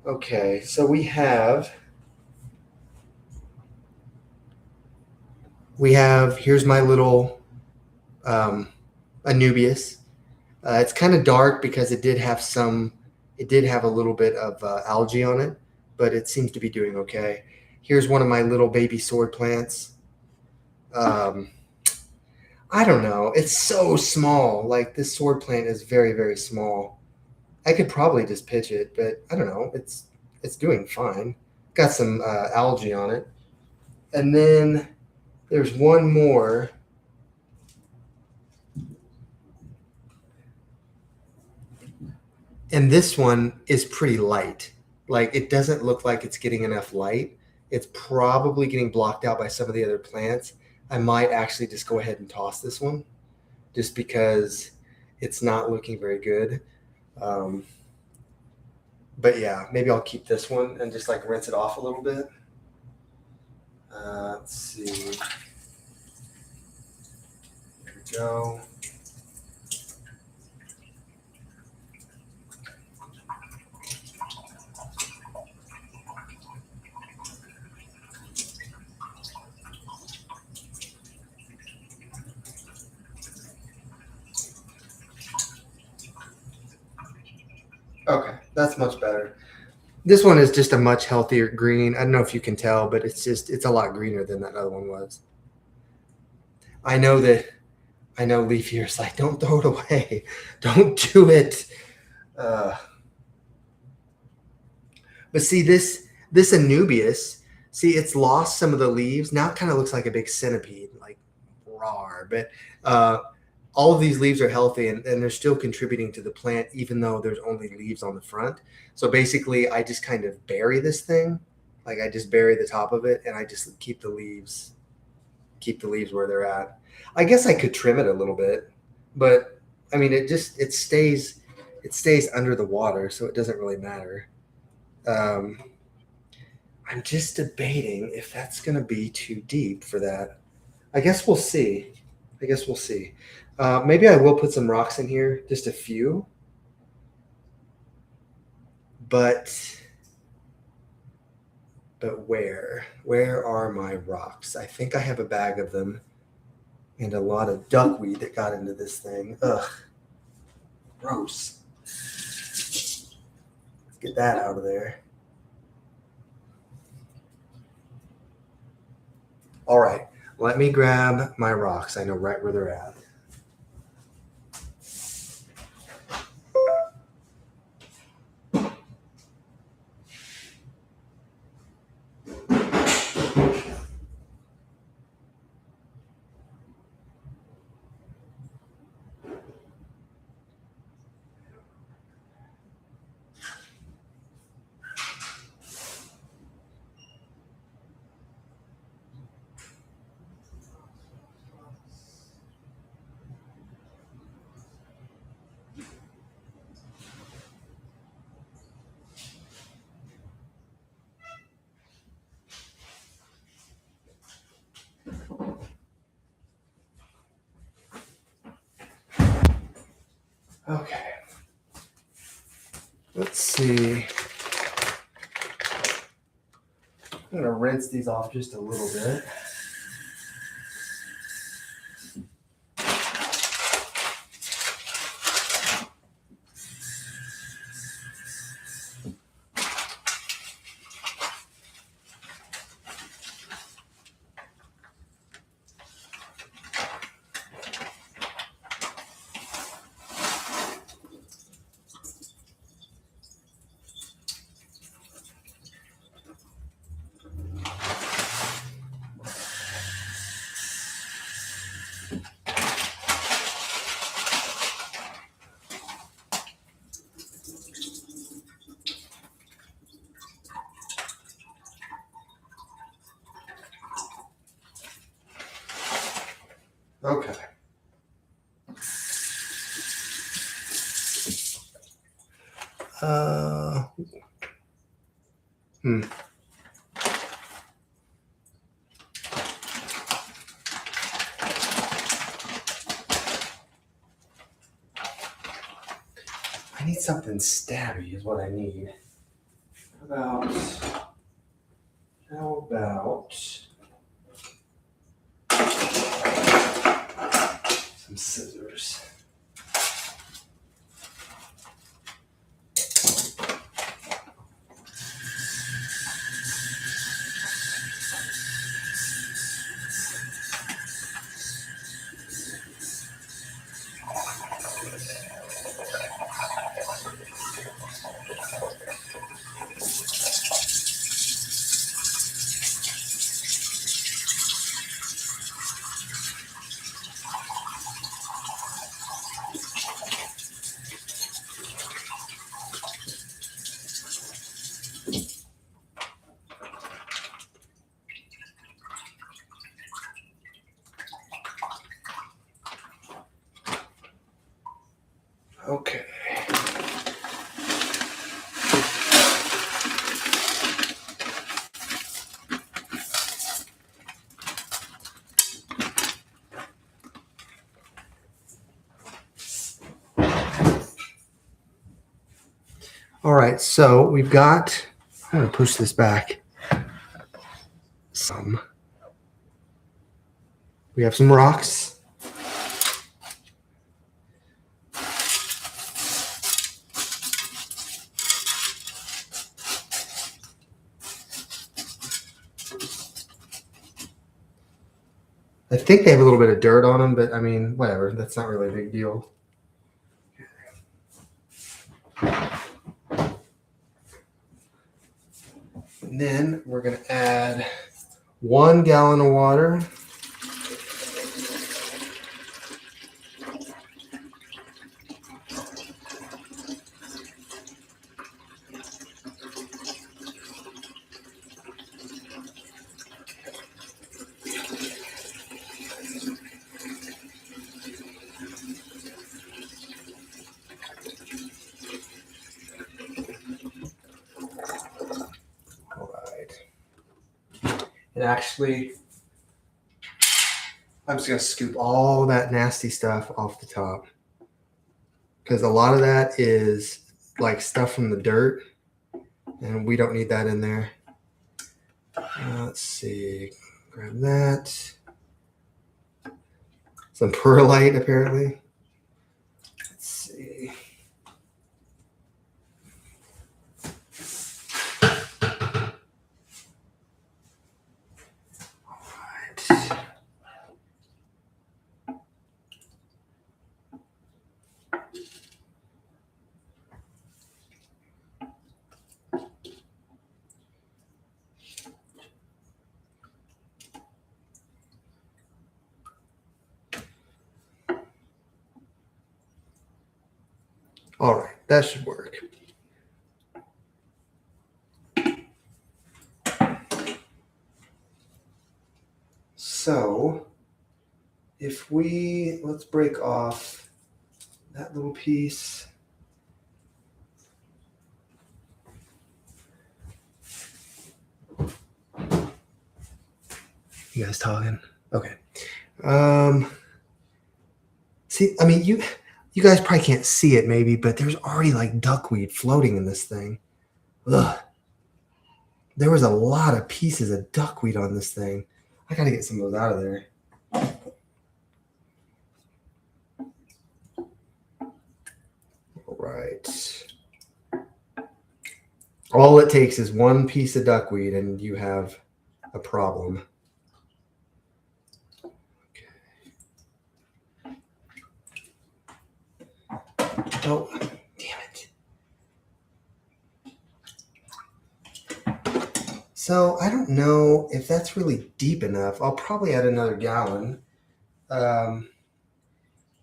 S1: Okay, so we have here's my little Anubias. It's kind of dark because it did have a little bit of algae on it, but it seems to be doing okay. Here's one of my little baby sword plants. I don't know. It's so small. Like, this sword plant is very, very small. I could probably just pitch it, but I don't know. It's doing fine. Got some algae on it. And then there's one more. And this one is pretty light. Like, it doesn't look like it's getting enough light. It's probably getting blocked out by some of the other plants. I might actually just go ahead and toss this one just because it's not looking very good. But yeah, maybe I'll keep this one and just like rinse it off a little bit. Let's see. There we go. Okay, that's much better. This one is just a much healthier green. I don't know if you can tell, but it's a lot greener than that other one was. I know Leaf here is like, don't throw it away. Don't do it. But see, this Anubias, see, it's lost some of the leaves. Now it kind of looks like a big centipede, like rawr. But all of these leaves are healthy and they're still contributing to the plant, even though there's only leaves on the front. So basically, I just kind of bury this thing. Like, I just bury the top of it and I just keep the leaves where they're at. I guess I could trim it a little bit, but I mean, it stays under the water, so it doesn't really matter. I'm just debating if that's going to be too deep for that. I guess we'll see. Maybe I will put some rocks in here, just a few. But But where are my rocks? I think I have a bag of them and a lot of duckweed that got into this thing. Ugh, gross. Let's get that out of there. All right, let me grab my rocks. I know right where they're at. Okay. Let's see. I'm going to rinse these off just a little bit. Okay. I need something stabby is what I need. How about some scissors? Okay. All right, so we've got, I'm going to push this back some. We have some rocks. I think they have a little bit of dirt on them, but I mean, whatever. That's not really a big deal. And then we're going to add 1 gallon of water. And actually, I'm just going to scoop all that nasty stuff off the top. Because a lot of that is like stuff from the dirt. And we don't need that in there. Let's see. Grab that. Some perlite, apparently. Let's see. All right. All right, that should work. So if let's break off that little piece. You guys talking? Okay. See, I mean, you guys probably can't see it maybe, but there's already like duckweed floating in this thing. Ugh. There was a lot of pieces of duckweed on this thing. I gotta get some of those out of there. All right. All it takes is one piece of duckweed and you have a problem. Oh, damn it. So I don't know if that's really deep enough. I'll probably add another gallon.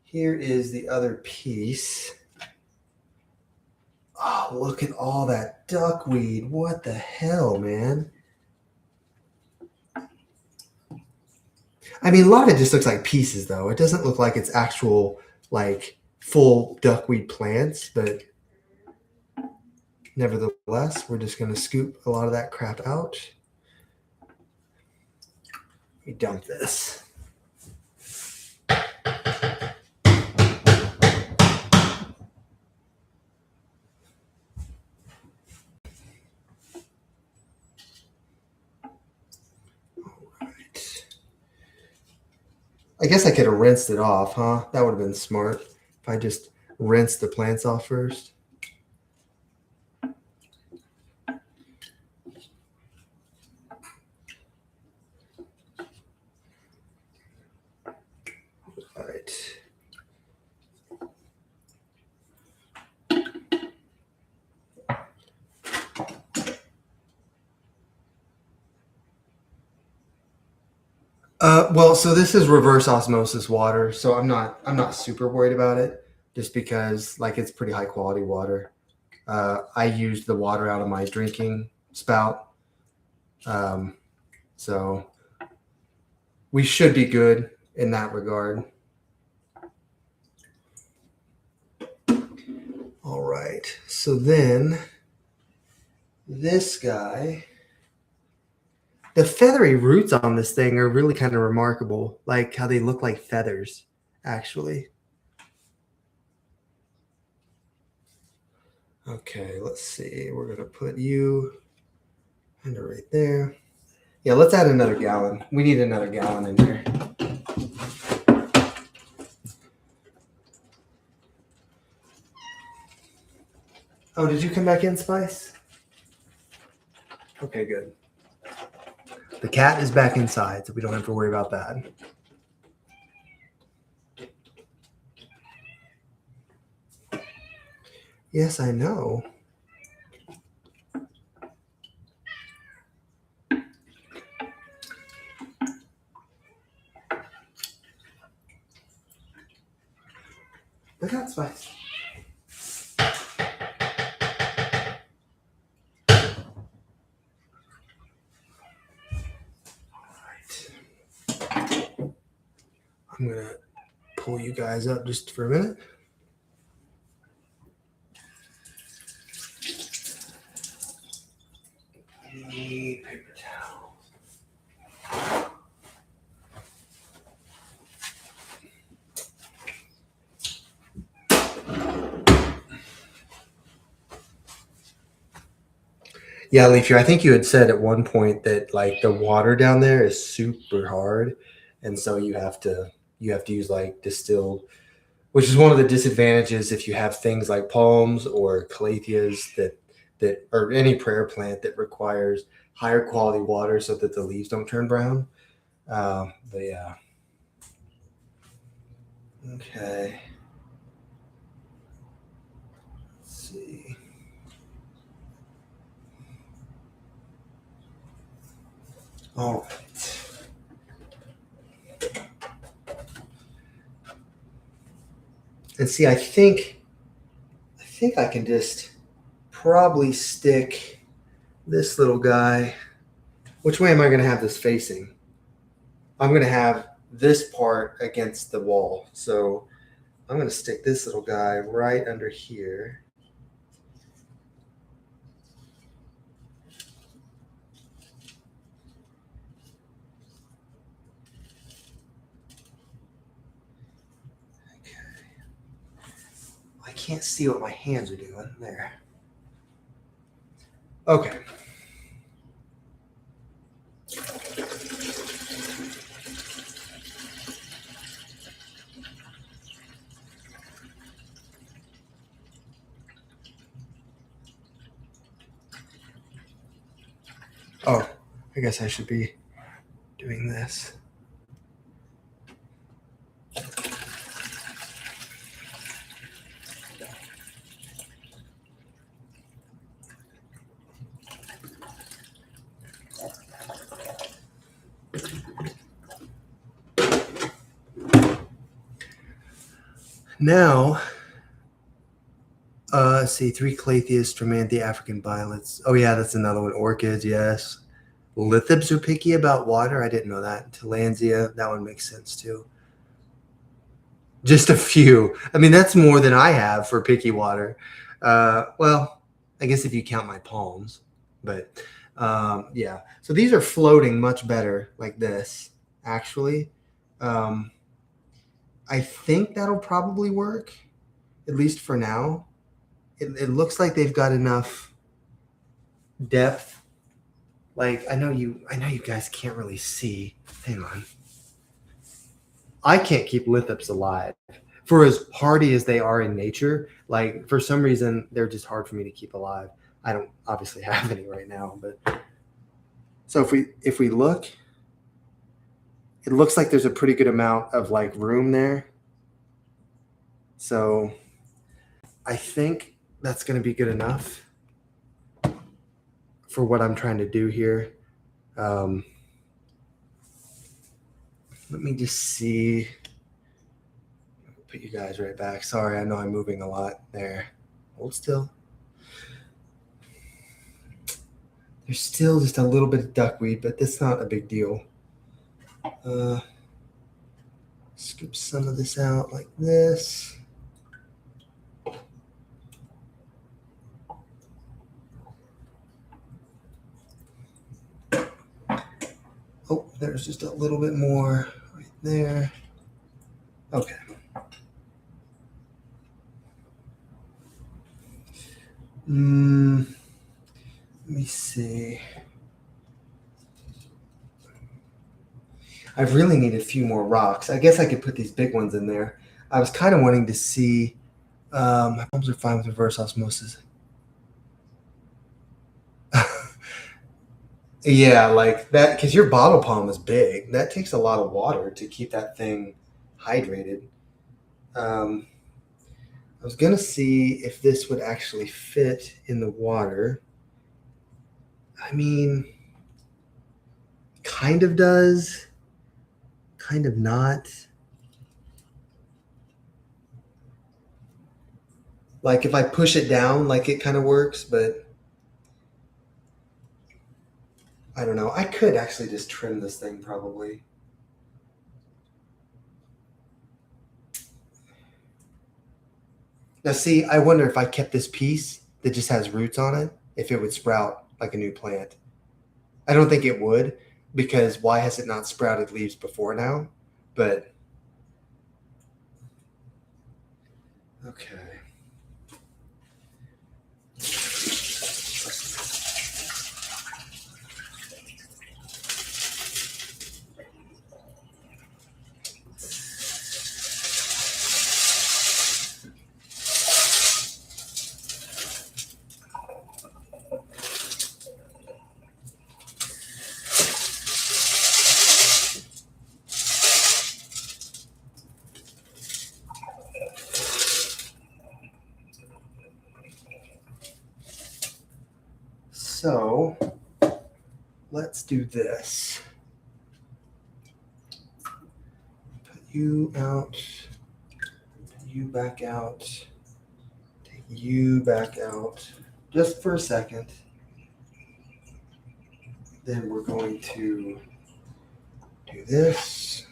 S1: Here is the other piece. Oh, look at all that duckweed. What the hell, man? I mean, a lot of it just looks like pieces, though. It doesn't look like it's actual, like, full duckweed plants, but nevertheless, we're just going to scoop a lot of that crap out. Let me dump this. I guess I could have rinsed it off, huh? That would have been smart if I just rinsed the plants off first. All right. Well, so this is reverse osmosis water, so I'm not super worried about it, just because like it's pretty high quality water. I used the water out of my drinking spout, so we should be good in that regard. All right, so then this guy. The feathery roots on this thing are really kind of remarkable, like how they look like feathers, actually. Okay, let's see. We're going to put you kind of right there. Yeah, let's add another gallon. We need another gallon in here. Oh, did you come back in, Spice? Okay, good. The cat is back inside, so we don't have to worry about that. Yes, I know. Look at Spice. I'm going to pull you guys up just for a minute. Paper towel. Yeah, Leafier, I think you had said at one point that like the water down there is super hard, and so you have to use like distilled, which is one of the disadvantages if you have things like palms or calatheas that or any prayer plant that requires higher quality water so that the leaves don't turn brown. But yeah, okay. Let's see. All right. And see, I think I can just probably stick this little guy. Which way am I going to have this facing? I'm going to have this part against the wall. So I'm going to stick this little guy right under here. Okay. I can't see what my hands are doing there. Okay. Oh, I guess I should be doing this. Now, let's see, 3 Calatheas, Stramanthe, African violets. Oh yeah, that's another one. Orchids, yes. Lithops are picky about water. I didn't know that. Tillandsia, that one makes sense too. Just a few. I mean, that's more than I have for picky water. Well, I guess if you count my palms, but yeah. So these are floating much better like this, actually. Um, I think that'll probably work, at least for now. It looks like they've got enough depth. Like I know you guys can't really see. Hang on. I can't keep lithops alive. For as hardy as they are in nature, like for some reason they're just hard for me to keep alive. I don't obviously have any right now, but so if we look, it looks like there's a pretty good amount of like room there. So I think that's going to be good enough for what I'm trying to do here. Um, let me just see. Put you guys right back. Sorry, I know I'm moving a lot there. Hold still. There's still just a little bit of duckweed, but that's not a big deal. Scoop some of this out like this. Oh, there's just a little bit more right there. Okay. Let me see. I really need a few more rocks. I guess I could put these big ones in there. I was kind of wanting to see. My palms are fine with reverse osmosis. Yeah, like that, because your bottle palm is big. That takes a lot of water to keep that thing hydrated. I was gonna see if this would actually fit in the water. I mean, kind of does, kind of not. Like if I push it down, like it kind of works, but I don't know. I could actually just trim this thing probably. Now, see, I wonder if I kept this piece that just has roots on it, if it would sprout like a new plant. I don't think it would, because why has it not sprouted leaves before now? But okay. So let's do this. Put you out, put you back out, take you back out just for a second. Then we're going to do this.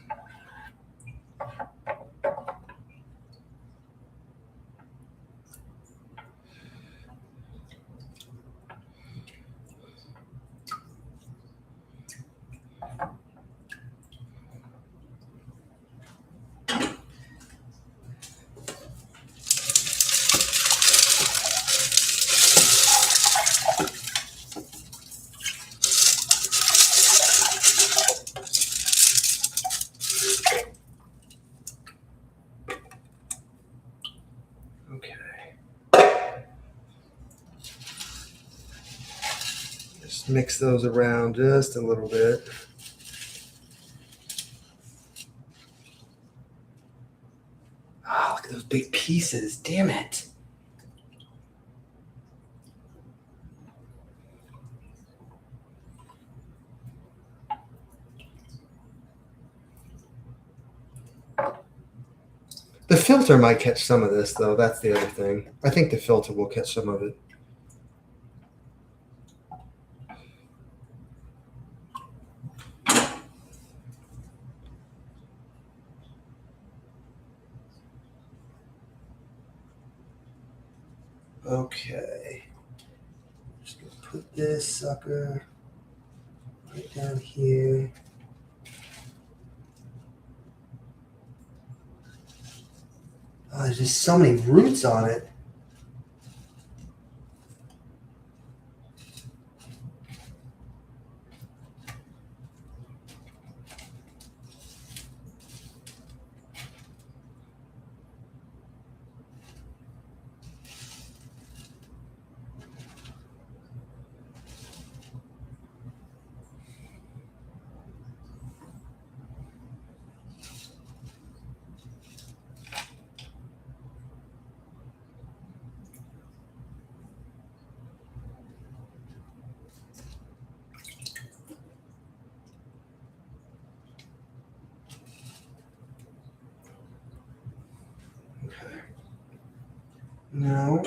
S1: Okay. Just mix those around just a little bit. Ah, look at those big pieces. Damn it. The filter might catch some of this, though. That's the other thing. I think the filter will catch some of it. Okay. Just gonna put this sucker right down here. Oh, there's just so many roots on it. Okay. Now,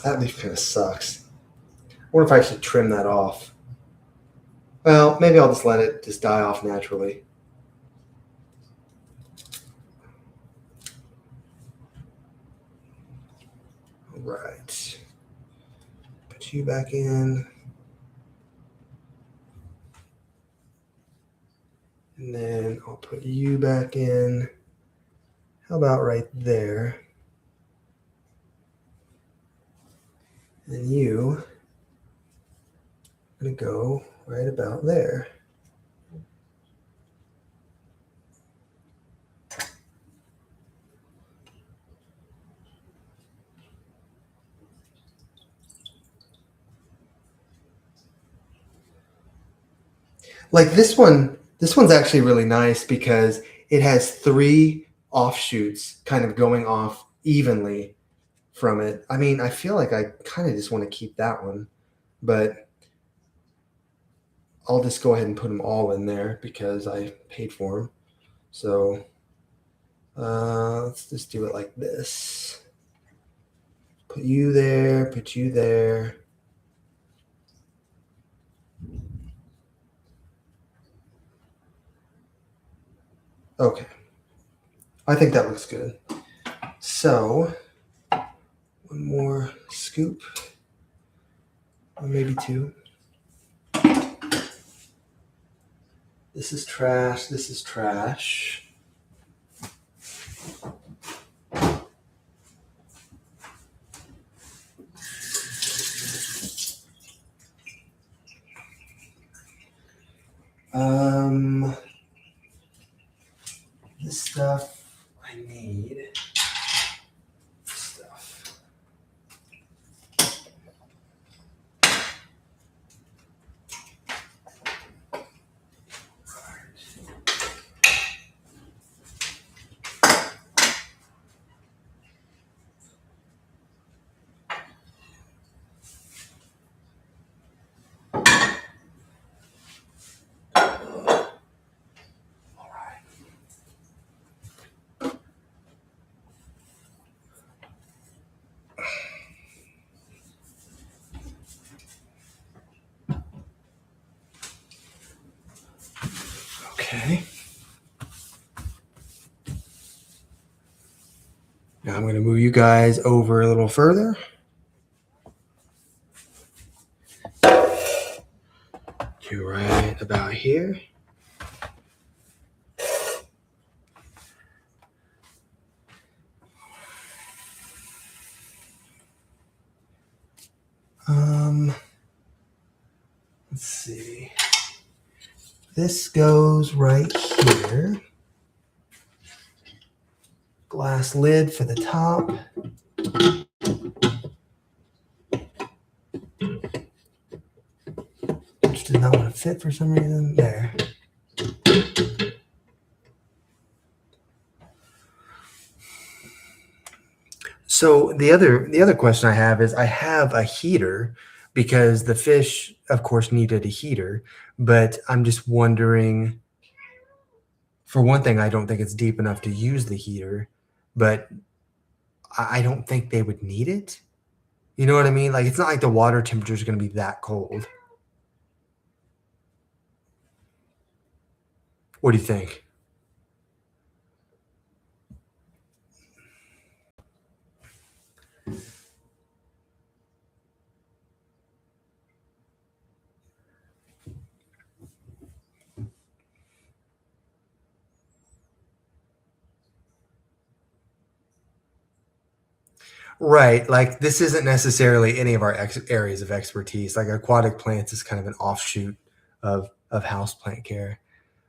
S1: that leaf kind of sucks. I wonder if I should trim that off. Well, maybe I'll just let it just die off naturally. All right. Put you back in. And then I'll put you back in. How about right there? And you are going to go right about there. Like this one's actually really nice because it has 3 offshoots kind of going off evenly from it. I mean, I feel like I kind of just want to keep that one, but I'll just go ahead and put them all in there because I paid for them. So let's just do it like this. Put you there, put you there. Okay. I think that looks good. So one more scoop, or maybe 2. This is trash. This is trash. This stuff I need. Stuff. Okay. Now I'm going to move you guys over a little further. To right about here. Let's see. This goes right here. Glass lid for the top. Which did not want to fit for some reason. There. So the other question I have is I have a heater because the fish, of course, needed a heater, but I'm just wondering. For one thing, I don't think it's deep enough to use the heater, but I don't think they would need it. You know what I mean? Like, it's not like the water temperature is going to be that cold. What do you think? Right. Like, this isn't necessarily any of our areas of expertise. Like, aquatic plants is kind of an offshoot of houseplant care.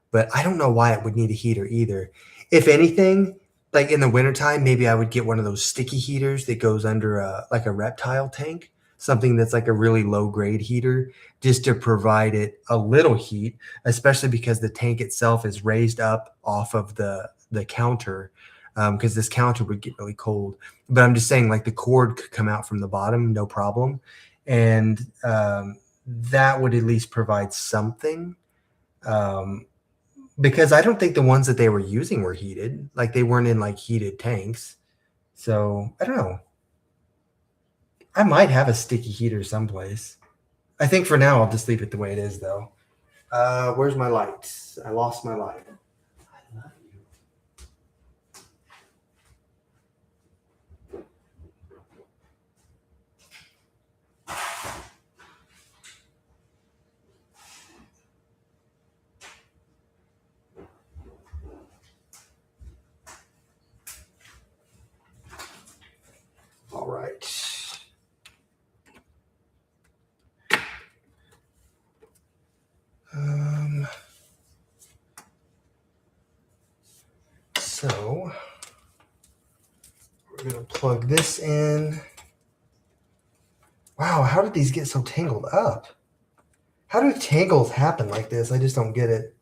S1: But I don't know why it would need a heater either. If anything, like in the wintertime, maybe I would get one of those sticky heaters that goes under like a reptile tank, something that's like a really low grade heater, just to provide it a little heat, especially because the tank itself is raised up off of the counter, because this counter would get really cold. But I'm just saying, like, the cord could come out from the bottom, no problem, and that would at least provide something. Um, because I don't think the ones that they were using were heated. Like, they weren't in like heated tanks. So I don't know. I might have a sticky heater someplace. I think for now I'll just leave it the way it is though. Where's my light? I lost my light. I love you. All right. So we're gonna plug this in. Wow, how did these get so tangled up? How do tangles happen like this? I just don't get it.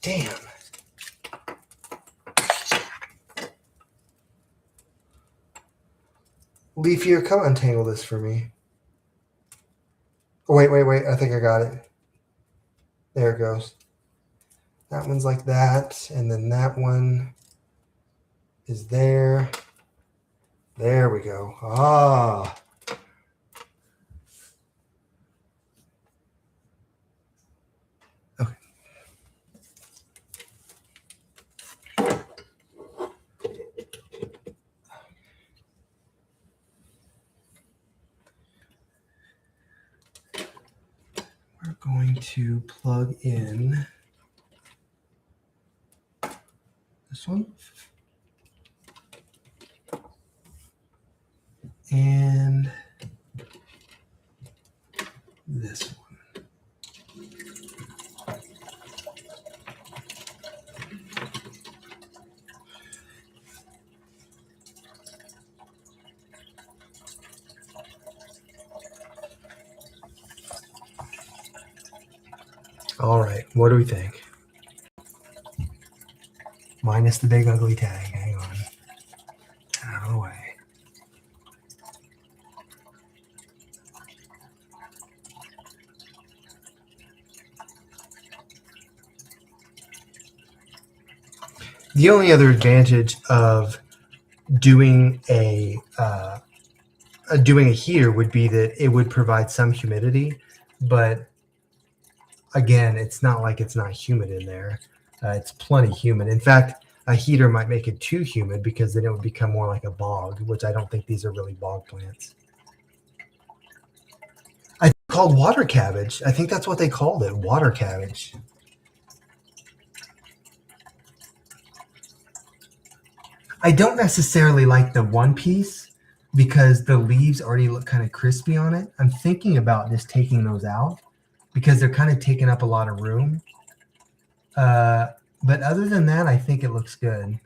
S1: Damn. Leafier, come untangle this for me. Oh, wait. I think I got it. There it goes. That one's like that. And then that one is there. There we go. Ah. Okay. We're going to plug in this one. And this one. All right, what do we think? Minus the big ugly tag. Hang on. Out of the way. The only other advantage of doing a heater would be that it would provide some humidity, but again, it's not like it's not humid in there. It's plenty humid. In fact, a heater might make it too humid because then it would become more like a bog, which I don't think these are really bog plants. I think it's called water cabbage. I think that's what they called it, water cabbage. I don't necessarily like the one piece because the leaves already look kind of crispy on it. I'm thinking about just taking those out because they're kind of taking up a lot of room. But other than that, I think it looks good.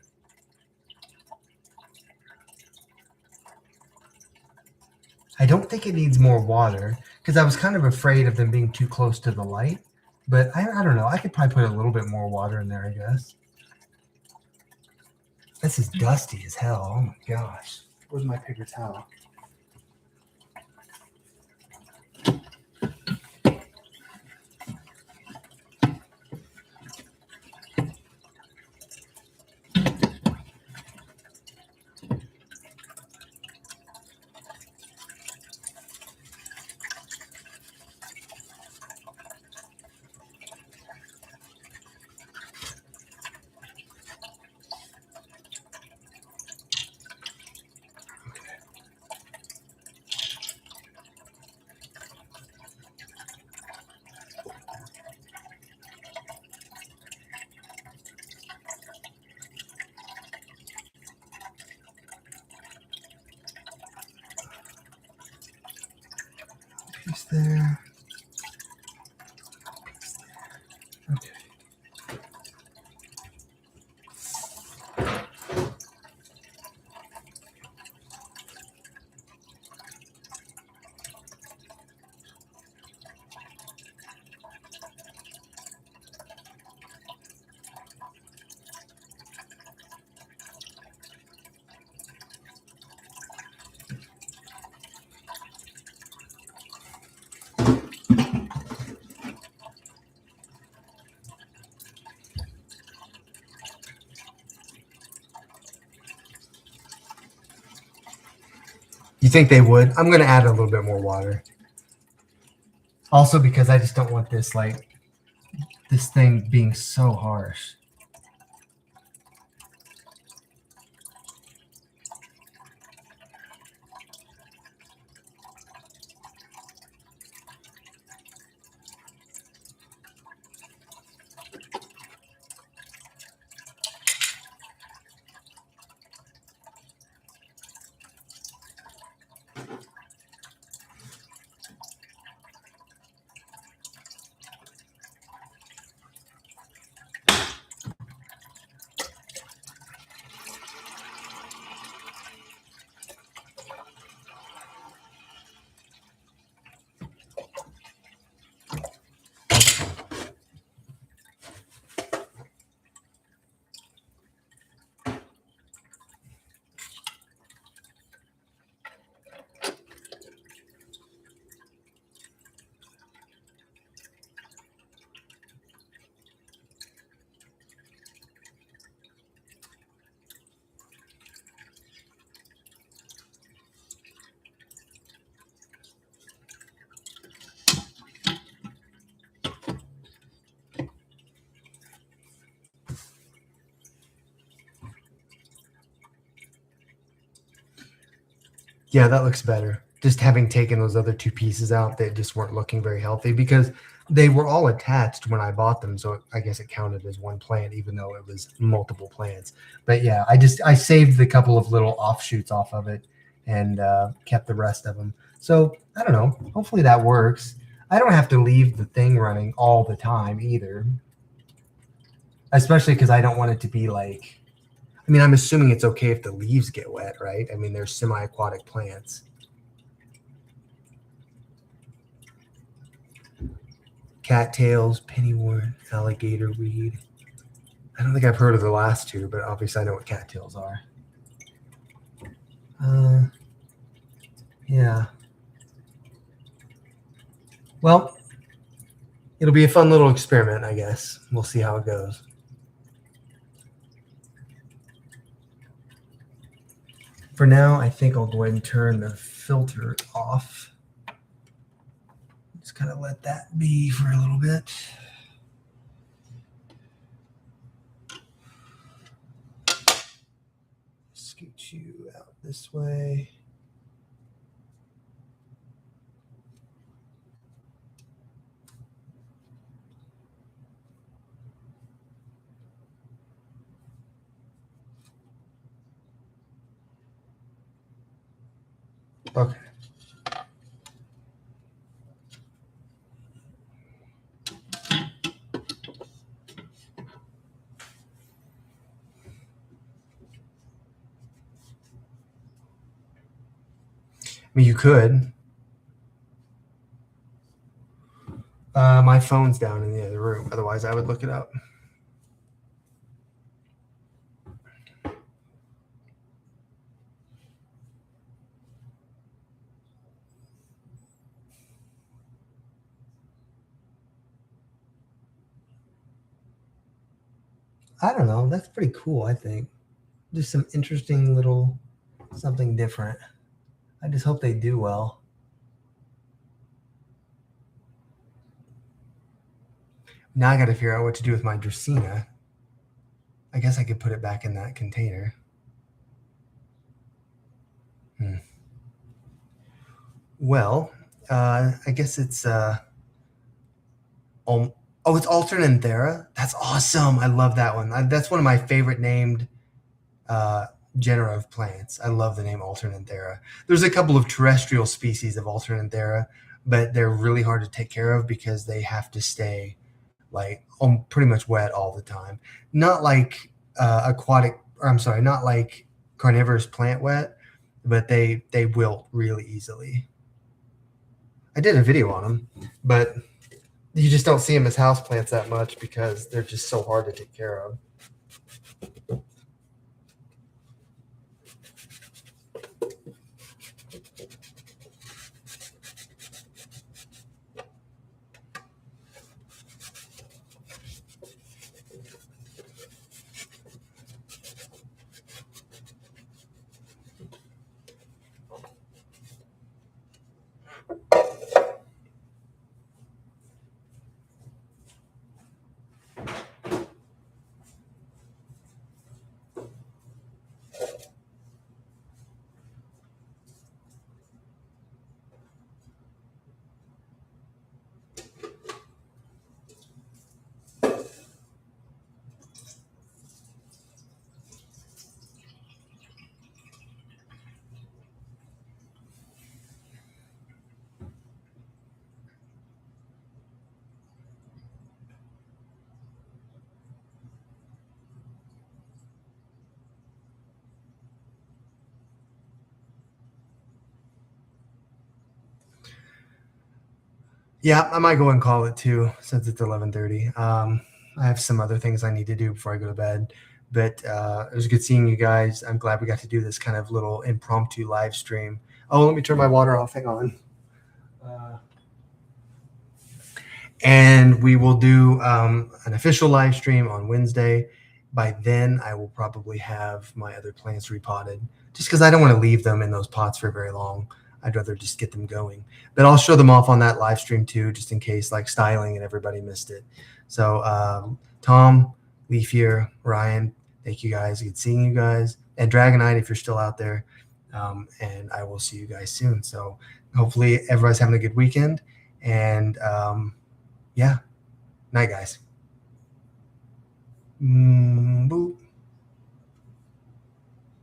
S1: I don't think it needs more water because I was kind of afraid of them being too close to the light. But I don't know. I could probably put a little bit more water in there, I guess. This is dusty as hell. Oh my gosh. Where's my paper towel? Piece there. Okay. You think they would? I'm going to add a little bit more water. Also because I just don't want this thing being so harsh. Yeah, that looks better. Just having taken those other two pieces out, they just weren't looking very healthy because they were all attached when I bought them. So I guess it counted as one plant, even though it was multiple plants. But yeah, I saved the couple of little offshoots off of it and kept the rest of them. So I don't know. Hopefully that works. I don't have to leave the thing running all the time either, especially because I don't want it to be like, I mean, I'm assuming it's okay if the leaves get wet, right? I mean, they're semi-aquatic plants. Cattails, pennywort, alligator weed. I don't think I've heard of the last two, but obviously I know what cattails are. Yeah. Well, it'll be a fun little experiment, I guess. We'll see how it goes. For now, I think I'll go ahead and turn the filter off. Just kind of let that be for a little bit. Scoot you out this way. Okay. I mean, you could. My phone's down in the other room. Otherwise, I would look it up. I don't know. That's pretty cool, I think. Just some interesting little something different. I just hope they do well. Now I got to figure out what to do with my Dracaena. I guess I could put it back in that container. Well, I guess it's it's Alternanthera. That's awesome. I love that one. That's one of my favorite named genera of plants. I love the name Alternanthera. There's a couple of terrestrial species of Alternanthera, but they're really hard to take care of because they have to stay like pretty much wet all the time. Not like not like carnivorous plant wet, but they wilt really easily. I did a video on them, but you just don't see them as houseplants that much because they're just so hard to take care of. Yeah, I might go and call it too, since it's 11:30. I have some other things I need to do before I go to bed. But it was good seeing you guys. I'm glad we got to do this kind of little impromptu live stream. Oh, let me turn my water off. Hang on. And we will do an official live stream on Wednesday. By then, I will probably have my other plants repotted, just because I don't want to leave them in those pots for very long. I'd rather just get them going. But I'll show them off on that live stream too, just in case, like styling and everybody missed it. So Tom, Leaf here, Ryan, thank you guys. Good seeing you guys. And Dragonite, if you're still out there. And I will see you guys soon. So hopefully everybody's having a good weekend. And yeah, night, guys. Boop.